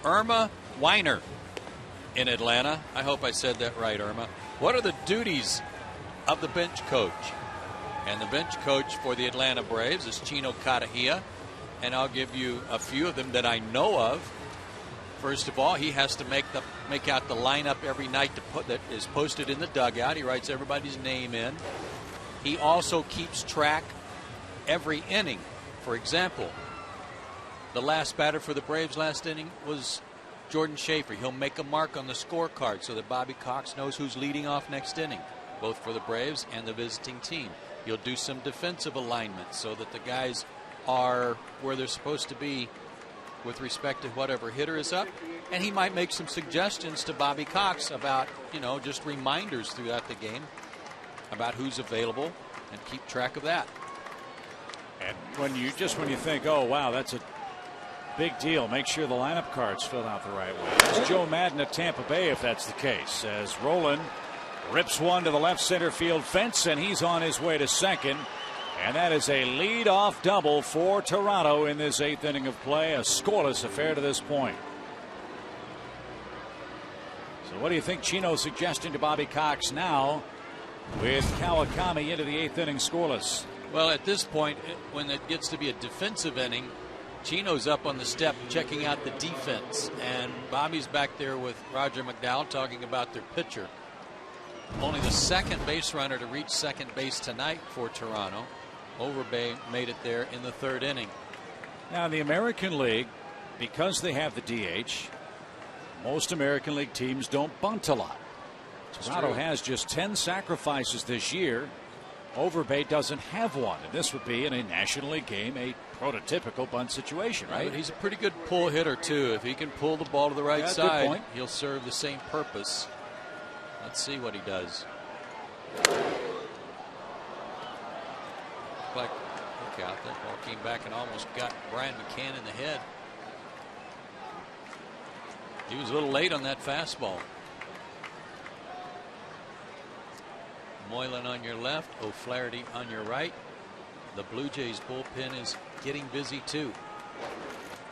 Irma Weiner in Atlanta. I hope I said that right, Irma. What are the duties of the bench coach? And the bench coach for the Atlanta Braves is Chino Katahia, and I'll give you a few of them that I know of. First of all, he has to make out the lineup every night that is posted in the dugout. He writes everybody's name in. He also keeps track every inning. For example, the last batter for the Braves last inning was Jordan Schaefer. He'll make a mark on the scorecard so that Bobby Cox knows who's leading off next inning, both for the Braves and the visiting team. He'll do some defensive alignment so that the guys are where they're supposed to be with respect to whatever hitter is up. And he might make some suggestions to Bobby Cox about, just reminders throughout the game about who's available, and keep track of that. And when you think, oh, wow, that's a big deal, make sure the lineup card's filled out the right way. That's Joe Madden at Tampa Bay, if that's the case, as Roland rips one to the left center field fence, and he's on his way to second. And that is a lead-off double for Toronto in this 8th inning of play, a scoreless affair to this point. So what do you think Chino's suggesting to Bobby Cox now with Kawakami into the 8th inning scoreless? Well, at this point, when it gets to be a defensive inning, Chino's up on the step checking out the defense, and Bobby's back there with Roger McDowell talking about their pitcher. Only the second base runner to reach second base tonight for Toronto. Overbay made it there in the 3rd inning. Now, in the American League, because they have the DH, most American League teams don't bunt a lot. Toronto has just 10 sacrifices this year. Overbay doesn't have one, and this would be in a National League game a prototypical bunt situation, right? But he's a pretty good pull hitter too. If he can pull the ball to the right side, he'll serve the same purpose. Let's see what he does. Look out, that ball came back and almost got Brian McCann in the head. He was a little late on that fastball. Moylan on your left, O'Flaherty on your right. The Blue Jays bullpen is getting busy too.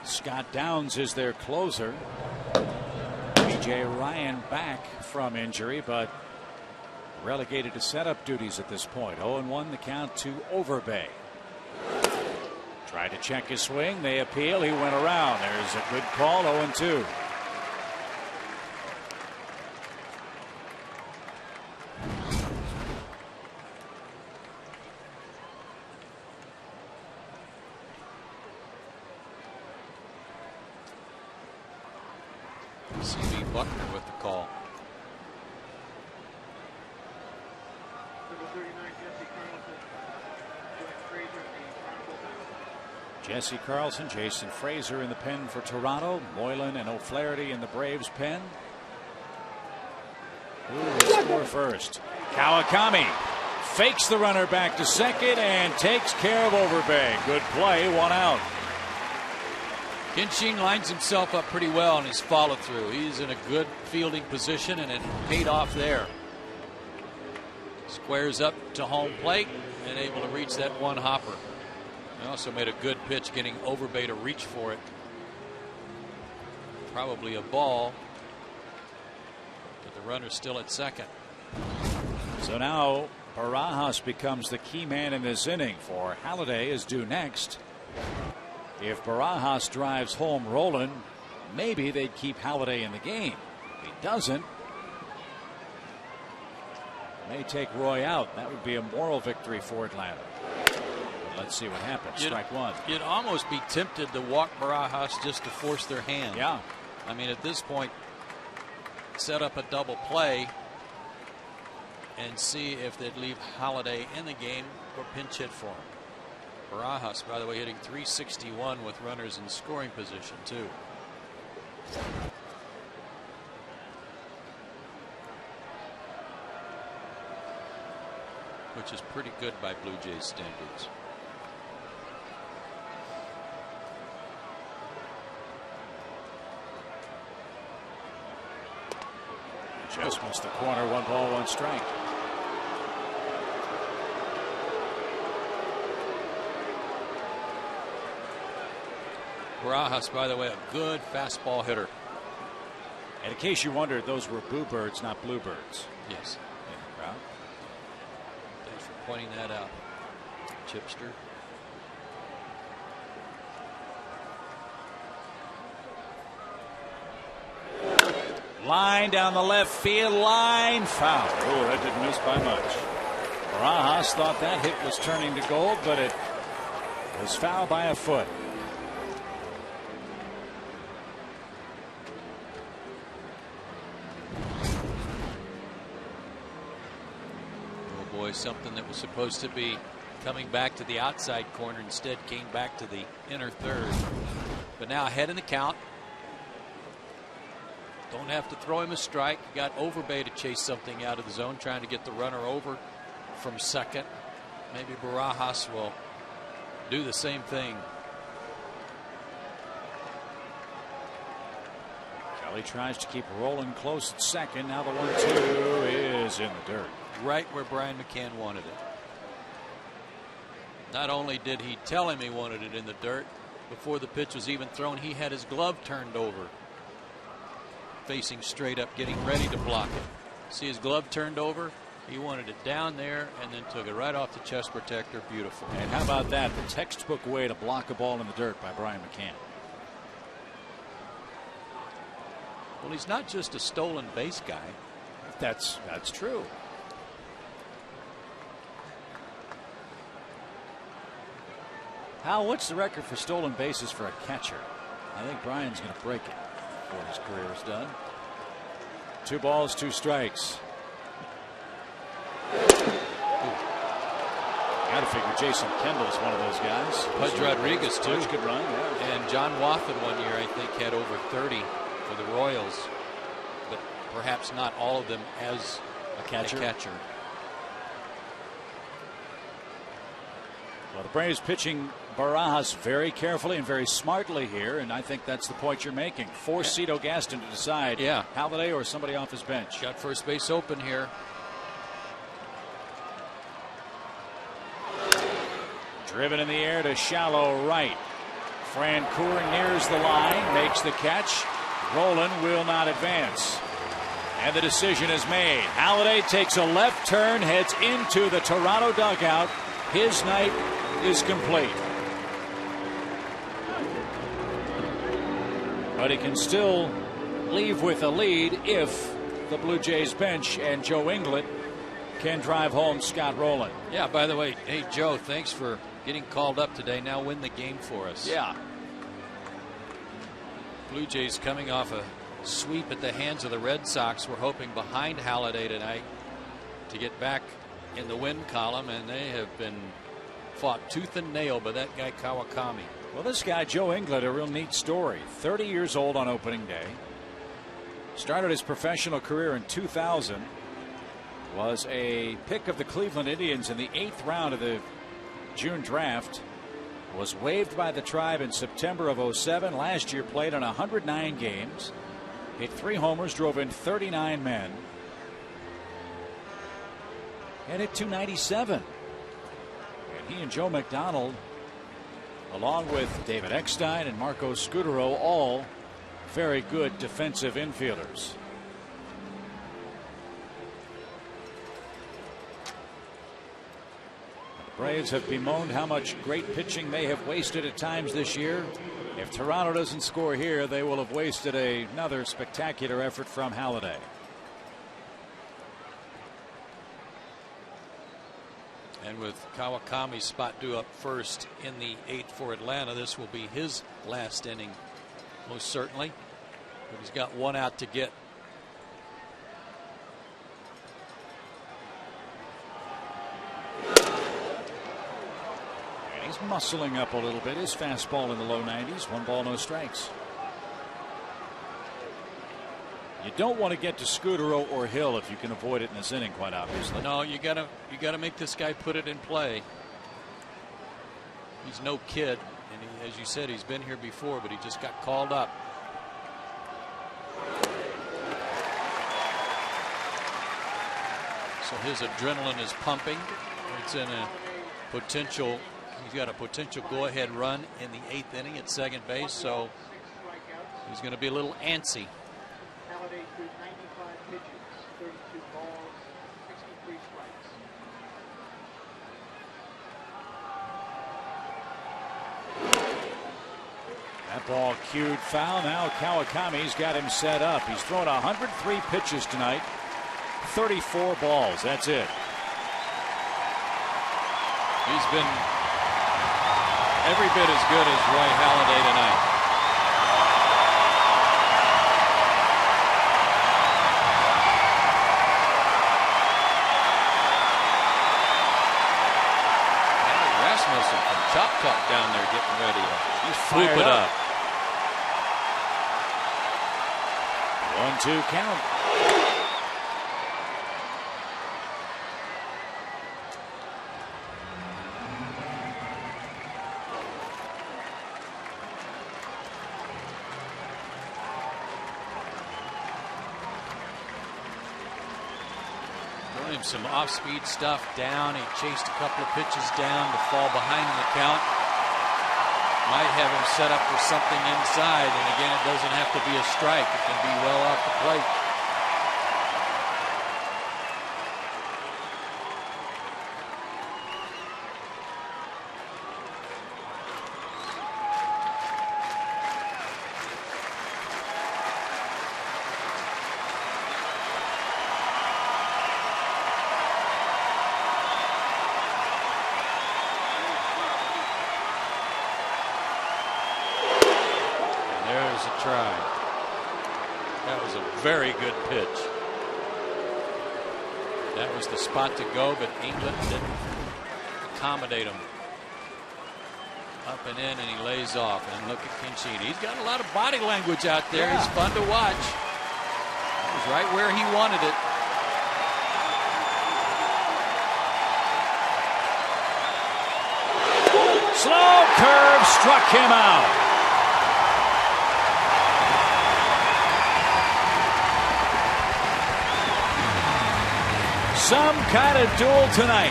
Scott Downs is their closer. B.J. Ryan back from injury, but relegated to setup duties at this point. 0-1 the count to Overbay. Tried to check his swing. They appeal. He went around. There's a good call. 0-2. C.B. Buckner with the call. Jesse Carlson, Jason Frazier in the pen for Toronto. Moylan and O'Flaherty in the Braves pen. Who will score first? Kawakami fakes the runner back to second and takes care of Overbay. Good play, 1 out. Kinshin lines himself up pretty well on his follow through. He's in a good fielding position, and it paid off there. Squares up to home plate and able to reach that one hopper. He also made a good pitch getting Overbay to reach for it. Probably a ball, but the runner's still at second. So now Barajas becomes the key man in this inning, for Halladay is due next. If Barajas drives home Roland, maybe they'd keep Halladay in the game. If he doesn't, may take Roy out. That would be a moral victory for Atlanta. Let's see what happens. Strike one. You'd almost be tempted to walk Barajas just to force their hand. Yeah. I mean, at this point, set up a double play and see if they'd leave Halladay in the game or pinch hit for him. Barajas, by the way, hitting .361 with runners in scoring position, too. Which is pretty good by Blue Jays standards. Just missed the corner. 1 ball, 1 strike. Barajas, by the way, a good fastball hitter. And in case you wondered, those were boo birds, not bluebirds. Yes. In the crowd. Thanks for pointing that out, Chipster. Line down the left field line, foul. Oh, that didn't miss by much. Barajas thought that hit was turning to gold, but it was foul by a foot. Oh boy, something that was supposed to be coming back to the outside corner instead came back to the inner third. But now ahead in the count. Don't have to throw him a strike. You got Overbay to chase something out of the zone, trying to get the runner over from second. Maybe Barajas will do the same thing. Kelly tries to keep rolling close at second. Now the 1-2 is in the dirt. Right where Brian McCann wanted it. Not only did he tell him he wanted it in the dirt, before the pitch was even thrown, he had his glove turned over, facing straight up, getting ready to block it. See his glove turned over? He wanted it down there and then took it right off the chest protector. Beautiful. And how about that? The textbook way to block a ball in the dirt by Brian McCann. Well, he's not just a stolen base guy. That's true. Hal, what's the record for stolen bases for a catcher? I think Brian's going to break it before his career is done. 2 balls, 2 strikes. Got to figure Jason Kendall's one of those guys. Pudge Rodriguez too. Pudge could run, yeah. And John Wathen one year I think had over 30 for the Royals, but perhaps not all of them as a catcher. Well, the Braves pitching Barajas very carefully and very smartly here, and I think that's the point you're making. Force Cito Gaston to decide, Halladay or somebody off his bench. Got first base open here. Driven in the air to shallow right. Francoeur nears the line, makes the catch. Roland will not advance. And the decision is made. Halladay takes a left turn, heads into the Toronto dugout. His night is complete. But he can still leave with a lead if the Blue Jays bench and Joe Inglet can drive home Scott Rowland. Yeah, by the way, hey, Joe, thanks for getting called up today. Now win the game for us. Yeah. Blue Jays coming off a sweep at the hands of the Red Sox. We're hoping behind Halladay tonight to get back in the win column, and they have been fought tooth and nail by that guy Kawakami. Well, this guy Joe Inglet, a real neat story. 30 years old on opening day. Started his professional career in 2000. Was a pick of the Cleveland Indians in the 8th round of the June draft. Was waived by the Tribe in September of 07. Last year played in 109 games. Hit 3 homers, drove in 39 men. And hit 297. And he and Joe McDonald, along with David Eckstein and Marco Scudero, all very good defensive infielders. The Braves have bemoaned how much great pitching they have wasted at times this year. If Toronto doesn't score here, they will have wasted another spectacular effort from Halladay. And with Kawakami's spot due up first in the 8th for Atlanta, this will be his last inning, most certainly. But he's got 1 out to get. And he's muscling up a little bit. His fastball in the low 90s. 1 ball, no strikes. You don't want to get to Scudero or Hill if you can avoid it in this inning, quite obviously. No, you gotta make this guy put it in play. He's no kid, and as you said, he's been here before, but he just got called up. So his adrenaline is pumping. It's in a potential He's got a potential go-ahead run in the 8th inning at second base, so he's going to be a little antsy. That ball cued foul. Now Kawakami's got him set up. He's thrown 103 pitches tonight, 34 balls. That's it. He's been every bit as good as Roy Halladay tonight. Rasmussen from Chop Chop down there getting ready to swoop it up. 1-2 count. Him some off-speed stuff down. He chased a couple of pitches down to fall behind in the count. Might have him set up for something inside, and again, it doesn't have to be a strike. It can be well off the plate. Try. That was a very good pitch. That was the spot to go, but England didn't accommodate him. Up and in, and he lays off. And look at Kinchini. He's got a lot of body language out there. Yeah. He's fun to watch. He was right where he wanted it. Slow curve struck him out. Some kind of duel tonight.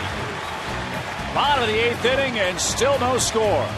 Bottom of the 8th inning and still no score.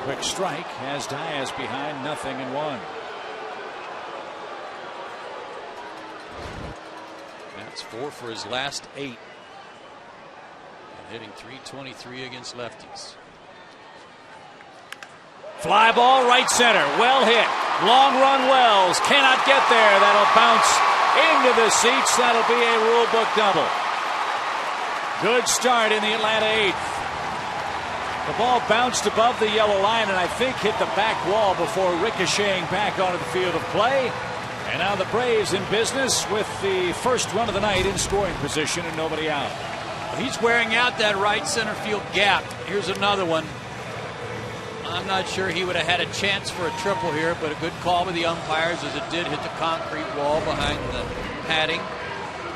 quick strike has Diaz behind 0-1. That's 4 for his last 8. And hitting .323 against lefties. Fly ball right center. Well hit. Long run Wells. Cannot get there. That'll bounce into the seats. That'll be a rule book double. Good start in the Atlanta 8th. The ball bounced above the yellow line and I think hit the back wall before ricocheting back onto the field of play. And now the Braves in business with the first run of the night in scoring position and nobody out. He's wearing out that right center field gap. Here's another one. I'm not sure he would have had a chance for a triple here, but a good call by the umpires as it did hit the concrete wall behind the padding.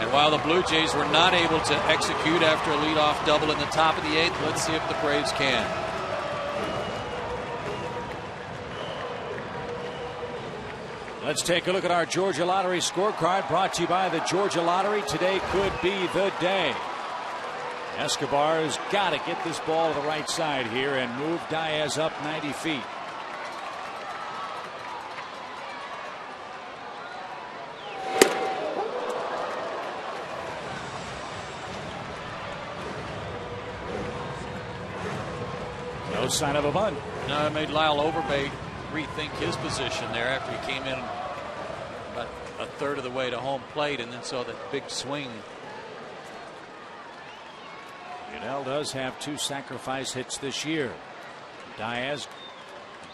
And while the Blue Jays were not able to execute after a leadoff double in the top of the 8th, let's see if the Braves can. Let's take a look at our Georgia Lottery scorecard brought to you by the Georgia Lottery. Today could be the day. Escobar's got to get this ball to the right side here and move Diaz up 90 feet. No sign of a bunt. No, it made Lyle Overbay rethink his position there after he came in about a third of the way to home plate and then saw that big swing. Liddell does have 2 sacrifice hits this year. Diaz,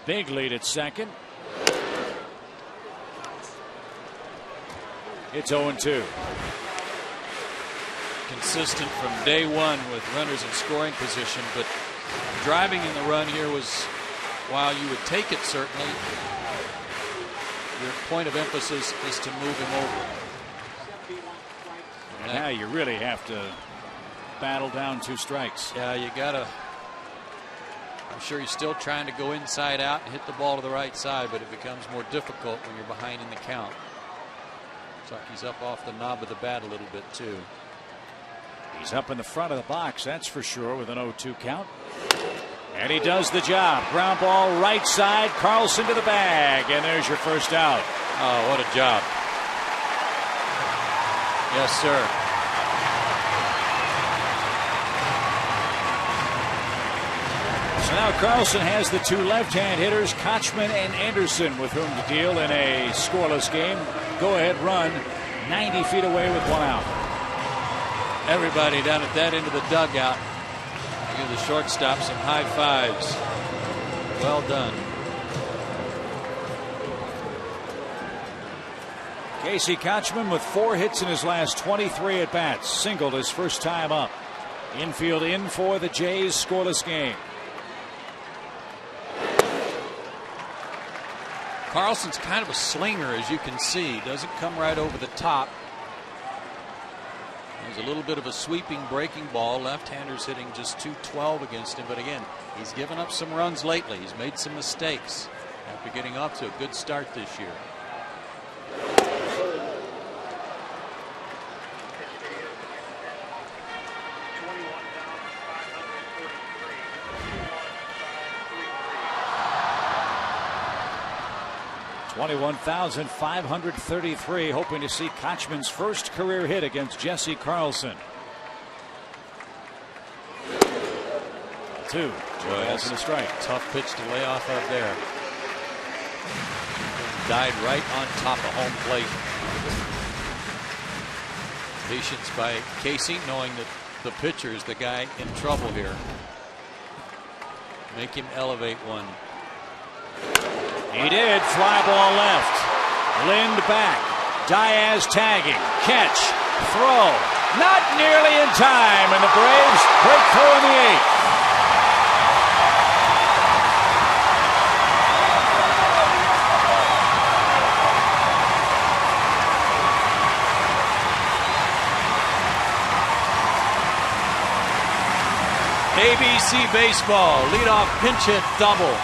big lead at second. It's 0-2. Consistent from day one with runners in scoring position, but driving in the run here was, while you would take it certainly, your point of emphasis is to move him over. And now you really have to battle down 2 strikes. Yeah, you gotta. I'm sure he's still trying to go inside out and hit the ball to the right side, but it becomes more difficult when you're behind in the count. Looks like he's up off the knob of the bat a little bit too. He's up in the front of the box, that's for sure, with an 0-2 count. And he does the job. Ground ball right side. Carlson to the bag. And there's your first out. Oh, what a job. Yes, sir. So now Carlson has the 2 left-hand hitters, Kochman and Anderson, with whom to deal in a scoreless game. Go-ahead run 90 feet away with 1 out. Everybody down at that end of the dugout. Give the shortstop some high fives. Well done. Casey Kochman with 4 hits in his last 23 at bats. Singled his first time up. Infield in for the Jays, scoreless game. Carlson's kind of a slinger, as you can see. Doesn't come right over the top. There's a little bit of a sweeping breaking ball. Left-handers hitting just .212 against him. But again, he's given up some runs lately. He's made some mistakes after getting off to a good start this year. $21,533, hoping to see Kochman's first career hit against Jesse Carlson. 2. Balls and a strike. Tough pitch to lay off of there. Died right on top of home plate. Patience by Casey, knowing that the pitcher is the guy in trouble here. Make him elevate one. He did. Fly ball left. Lind back. Diaz tagging. Catch. Throw. Not nearly in time. And the Braves break through in the 8th. ABC baseball. Leadoff pinch hit double.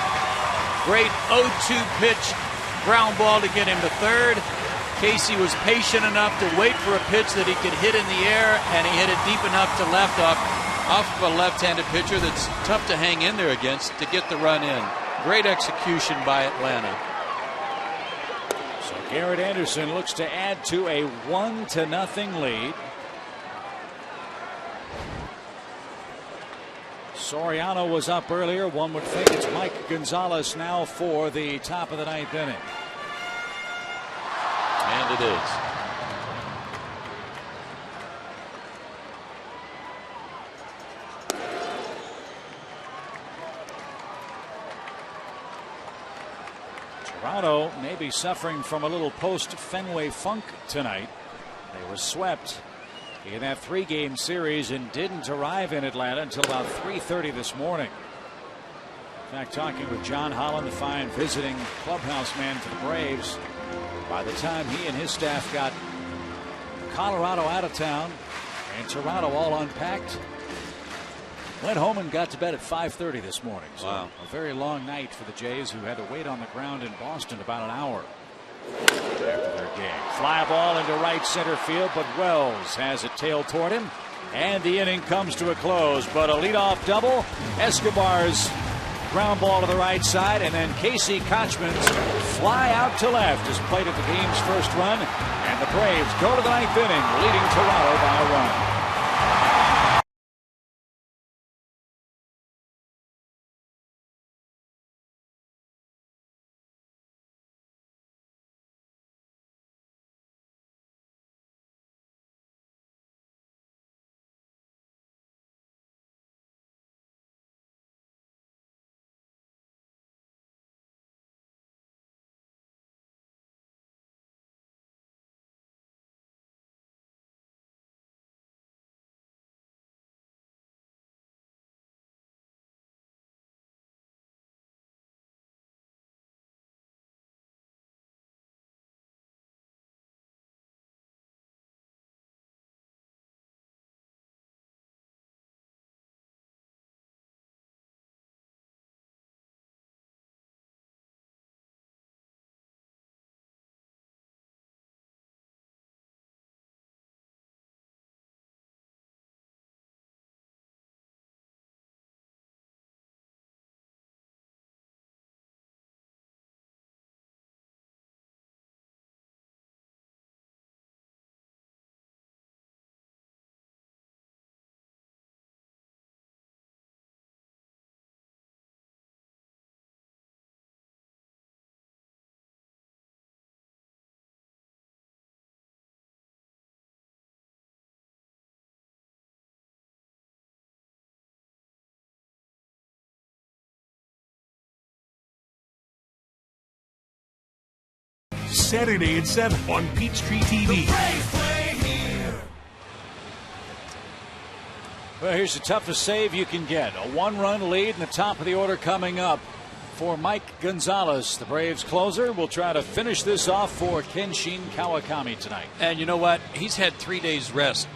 Great 0-2 pitch, ground ball to get him to third. Casey was patient enough to wait for a pitch that he could hit in the air, and he hit it deep enough to left off of a left-handed pitcher that's tough to hang in there against to get the run in. Great execution by Atlanta. So Garrett Anderson looks to add to a 1-0 lead. Soriano was up earlier. One would think it's Mike Gonzalez now for the top of the 9th inning. And it is. Toronto may be suffering from a little post-Fenway funk tonight. They were swept in that 3-game series and didn't arrive in Atlanta until about 3:30 this morning. In fact, talking with John Holland, the fine visiting clubhouse man for the Braves, by the time he and his staff got Colorado out of town and Toronto all unpacked, went home and got to bed at 5:30 this morning. So wow. A very long night for the Jays, who had to wait on the ground in Boston about an hour after their game. Fly ball into right center field, but Wells has it tailed toward him, and the inning comes to a close. But a leadoff double, Escobar's ground ball to the right side, and then Casey Kochman's fly out to left is played at the game's first run, and the Braves go to the 9th inning, leading Toronto by a run. Saturday at 7 on Peachtree TV. Well, here's the toughest save you can get. A 1-run lead in the top of the order coming up for Mike Gonzalez. The Braves closer will try to finish this off for Kenshin Kawakami tonight. And you know what? He's had 3 days rest,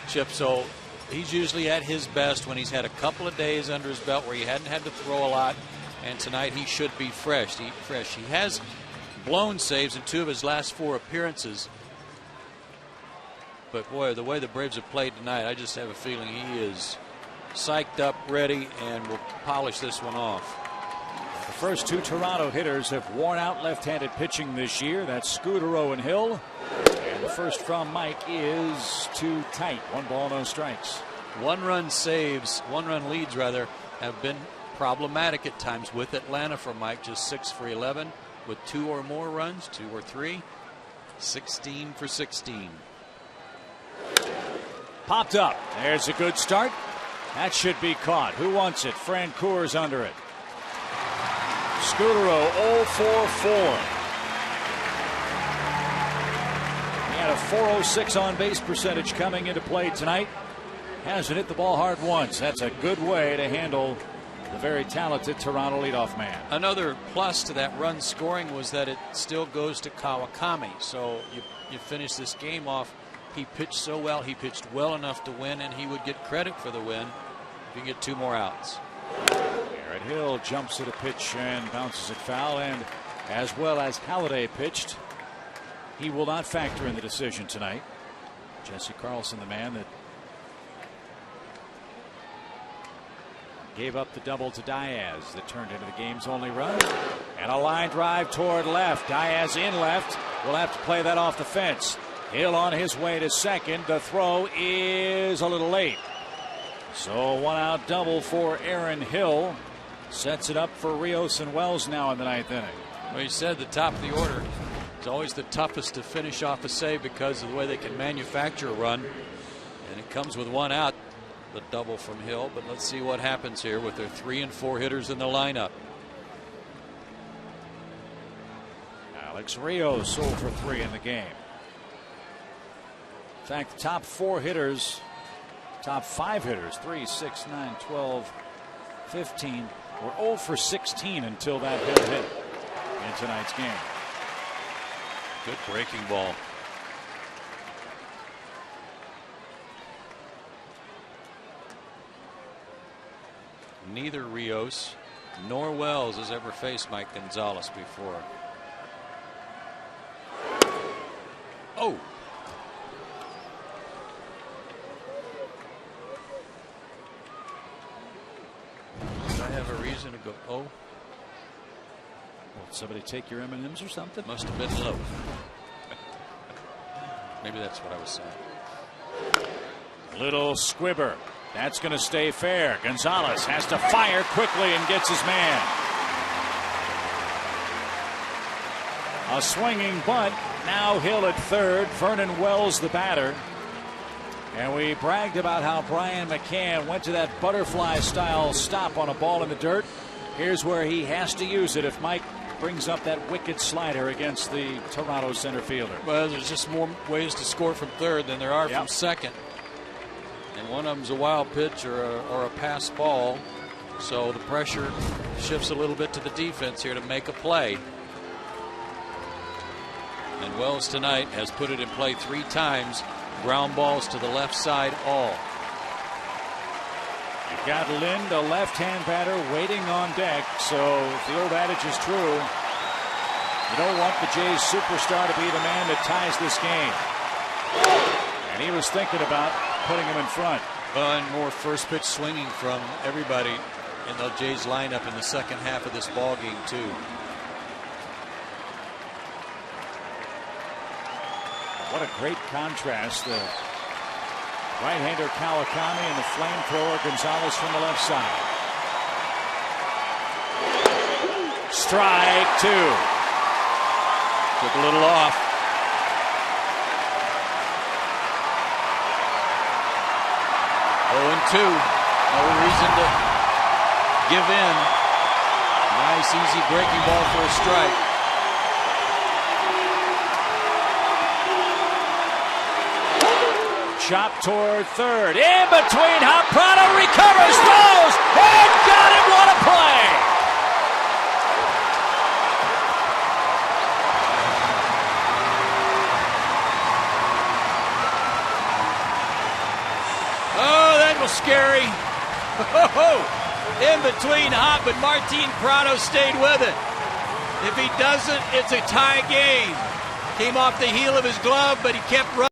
Chip, so he's usually at his best when he's had a couple of days under his belt where he hadn't had to throw a lot. And tonight he should be fresh. He has blown saves in 2 of his last 4 appearances. But boy, the way the Braves have played tonight, I just have a feeling he is psyched up, ready, and will polish this one off. The first 2 Toronto hitters have worn out left-handed pitching this year. That's Scudero and Hill. And the first from Mike is too tight. 1 ball, no strikes. 1-run saves, 1-run leads rather, have been problematic at times with Atlanta for Mike. Just 6 for 11 with 2 or more runs, 2 or 3. 16 for 16. Popped up. There's a good start. That should be caught. Who wants it? Francour's under it. Scudero 0 for 4. He had a .406 on base percentage coming into play tonight. Hasn't hit the ball hard once. That's a good way to handle the very talented Toronto leadoff man. Another plus to that run scoring was that it still goes to Kawakami. So you finish this game off. He pitched so well. He pitched well enough to win, and he would get credit for the win if you get 2 more outs. Garrett Hill jumps at a pitch and bounces it foul, and as well as Halladay pitched, he will not factor in the decision tonight. Jesse Carlson, the man that Gave up the double to Diaz that turned into the game's only run. And a line drive toward left. Diaz in left. Will have to play that off the fence. Hill on his way to second. The throw is a little late. So one out double for Aaron Hill. Sets it up for Rios and Wells now in the ninth inning. Well, you said the top of the order is always the toughest to finish off a save because of the way they can manufacture a run. And it comes with one out. The double from Hill, but let's see what happens here with their 3 and 4 hitters in the lineup. Alex Rios 0 for 3 in the game. In fact, the top 4 hitters, top 5 hitters, 3, 6, 9, 12, 15, were 0 for 16 until that Hill hit in tonight's game. Good breaking ball. Neither Rios nor Wells has ever faced Mike Gonzalez before. Oh. Did I have a reason to go, oh? Well, somebody take your M&Ms or something? Must have been low. Maybe that's what I was saying. Little squibber. That's going to stay fair. Gonzalez has to fire quickly and gets his man. A swinging bunt. Now Hill at third. Vernon Wells the batter. And we bragged about how Brian McCann went to that butterfly style stop on a ball in the dirt. Here's where he has to use it if Mike brings up that wicked slider against the Toronto center fielder. Well, there's just more ways to score from third than there are from second. And one of them's a wild pitch or a pass ball. So the pressure shifts a little bit to the defense here to make a play. And Wells tonight has put it in play 3 times. Ground balls to the left side all. You've got Lind, a left-hand batter, waiting on deck. So if the old adage is true, you don't want the Jays superstar to be the man that ties this game. And he was thinking about putting him in front. And more first pitch swinging from everybody in the Jays lineup in the second half of this ball game too. What a great contrast. The right-hander Kawakami and the flamethrower Gonzalez from the left side. Strike 2. Took a little off. Oh, 2. No reason to give in. Nice, easy breaking ball for a strike. Chop toward third. In between. Hop. Prado recovers. Throws. And got him. What a play. Oh, that was scary. In between Hop and Martin Prado stayed with it. If he doesn't, it's a tie game. Came off the heel of his glove, but he kept running.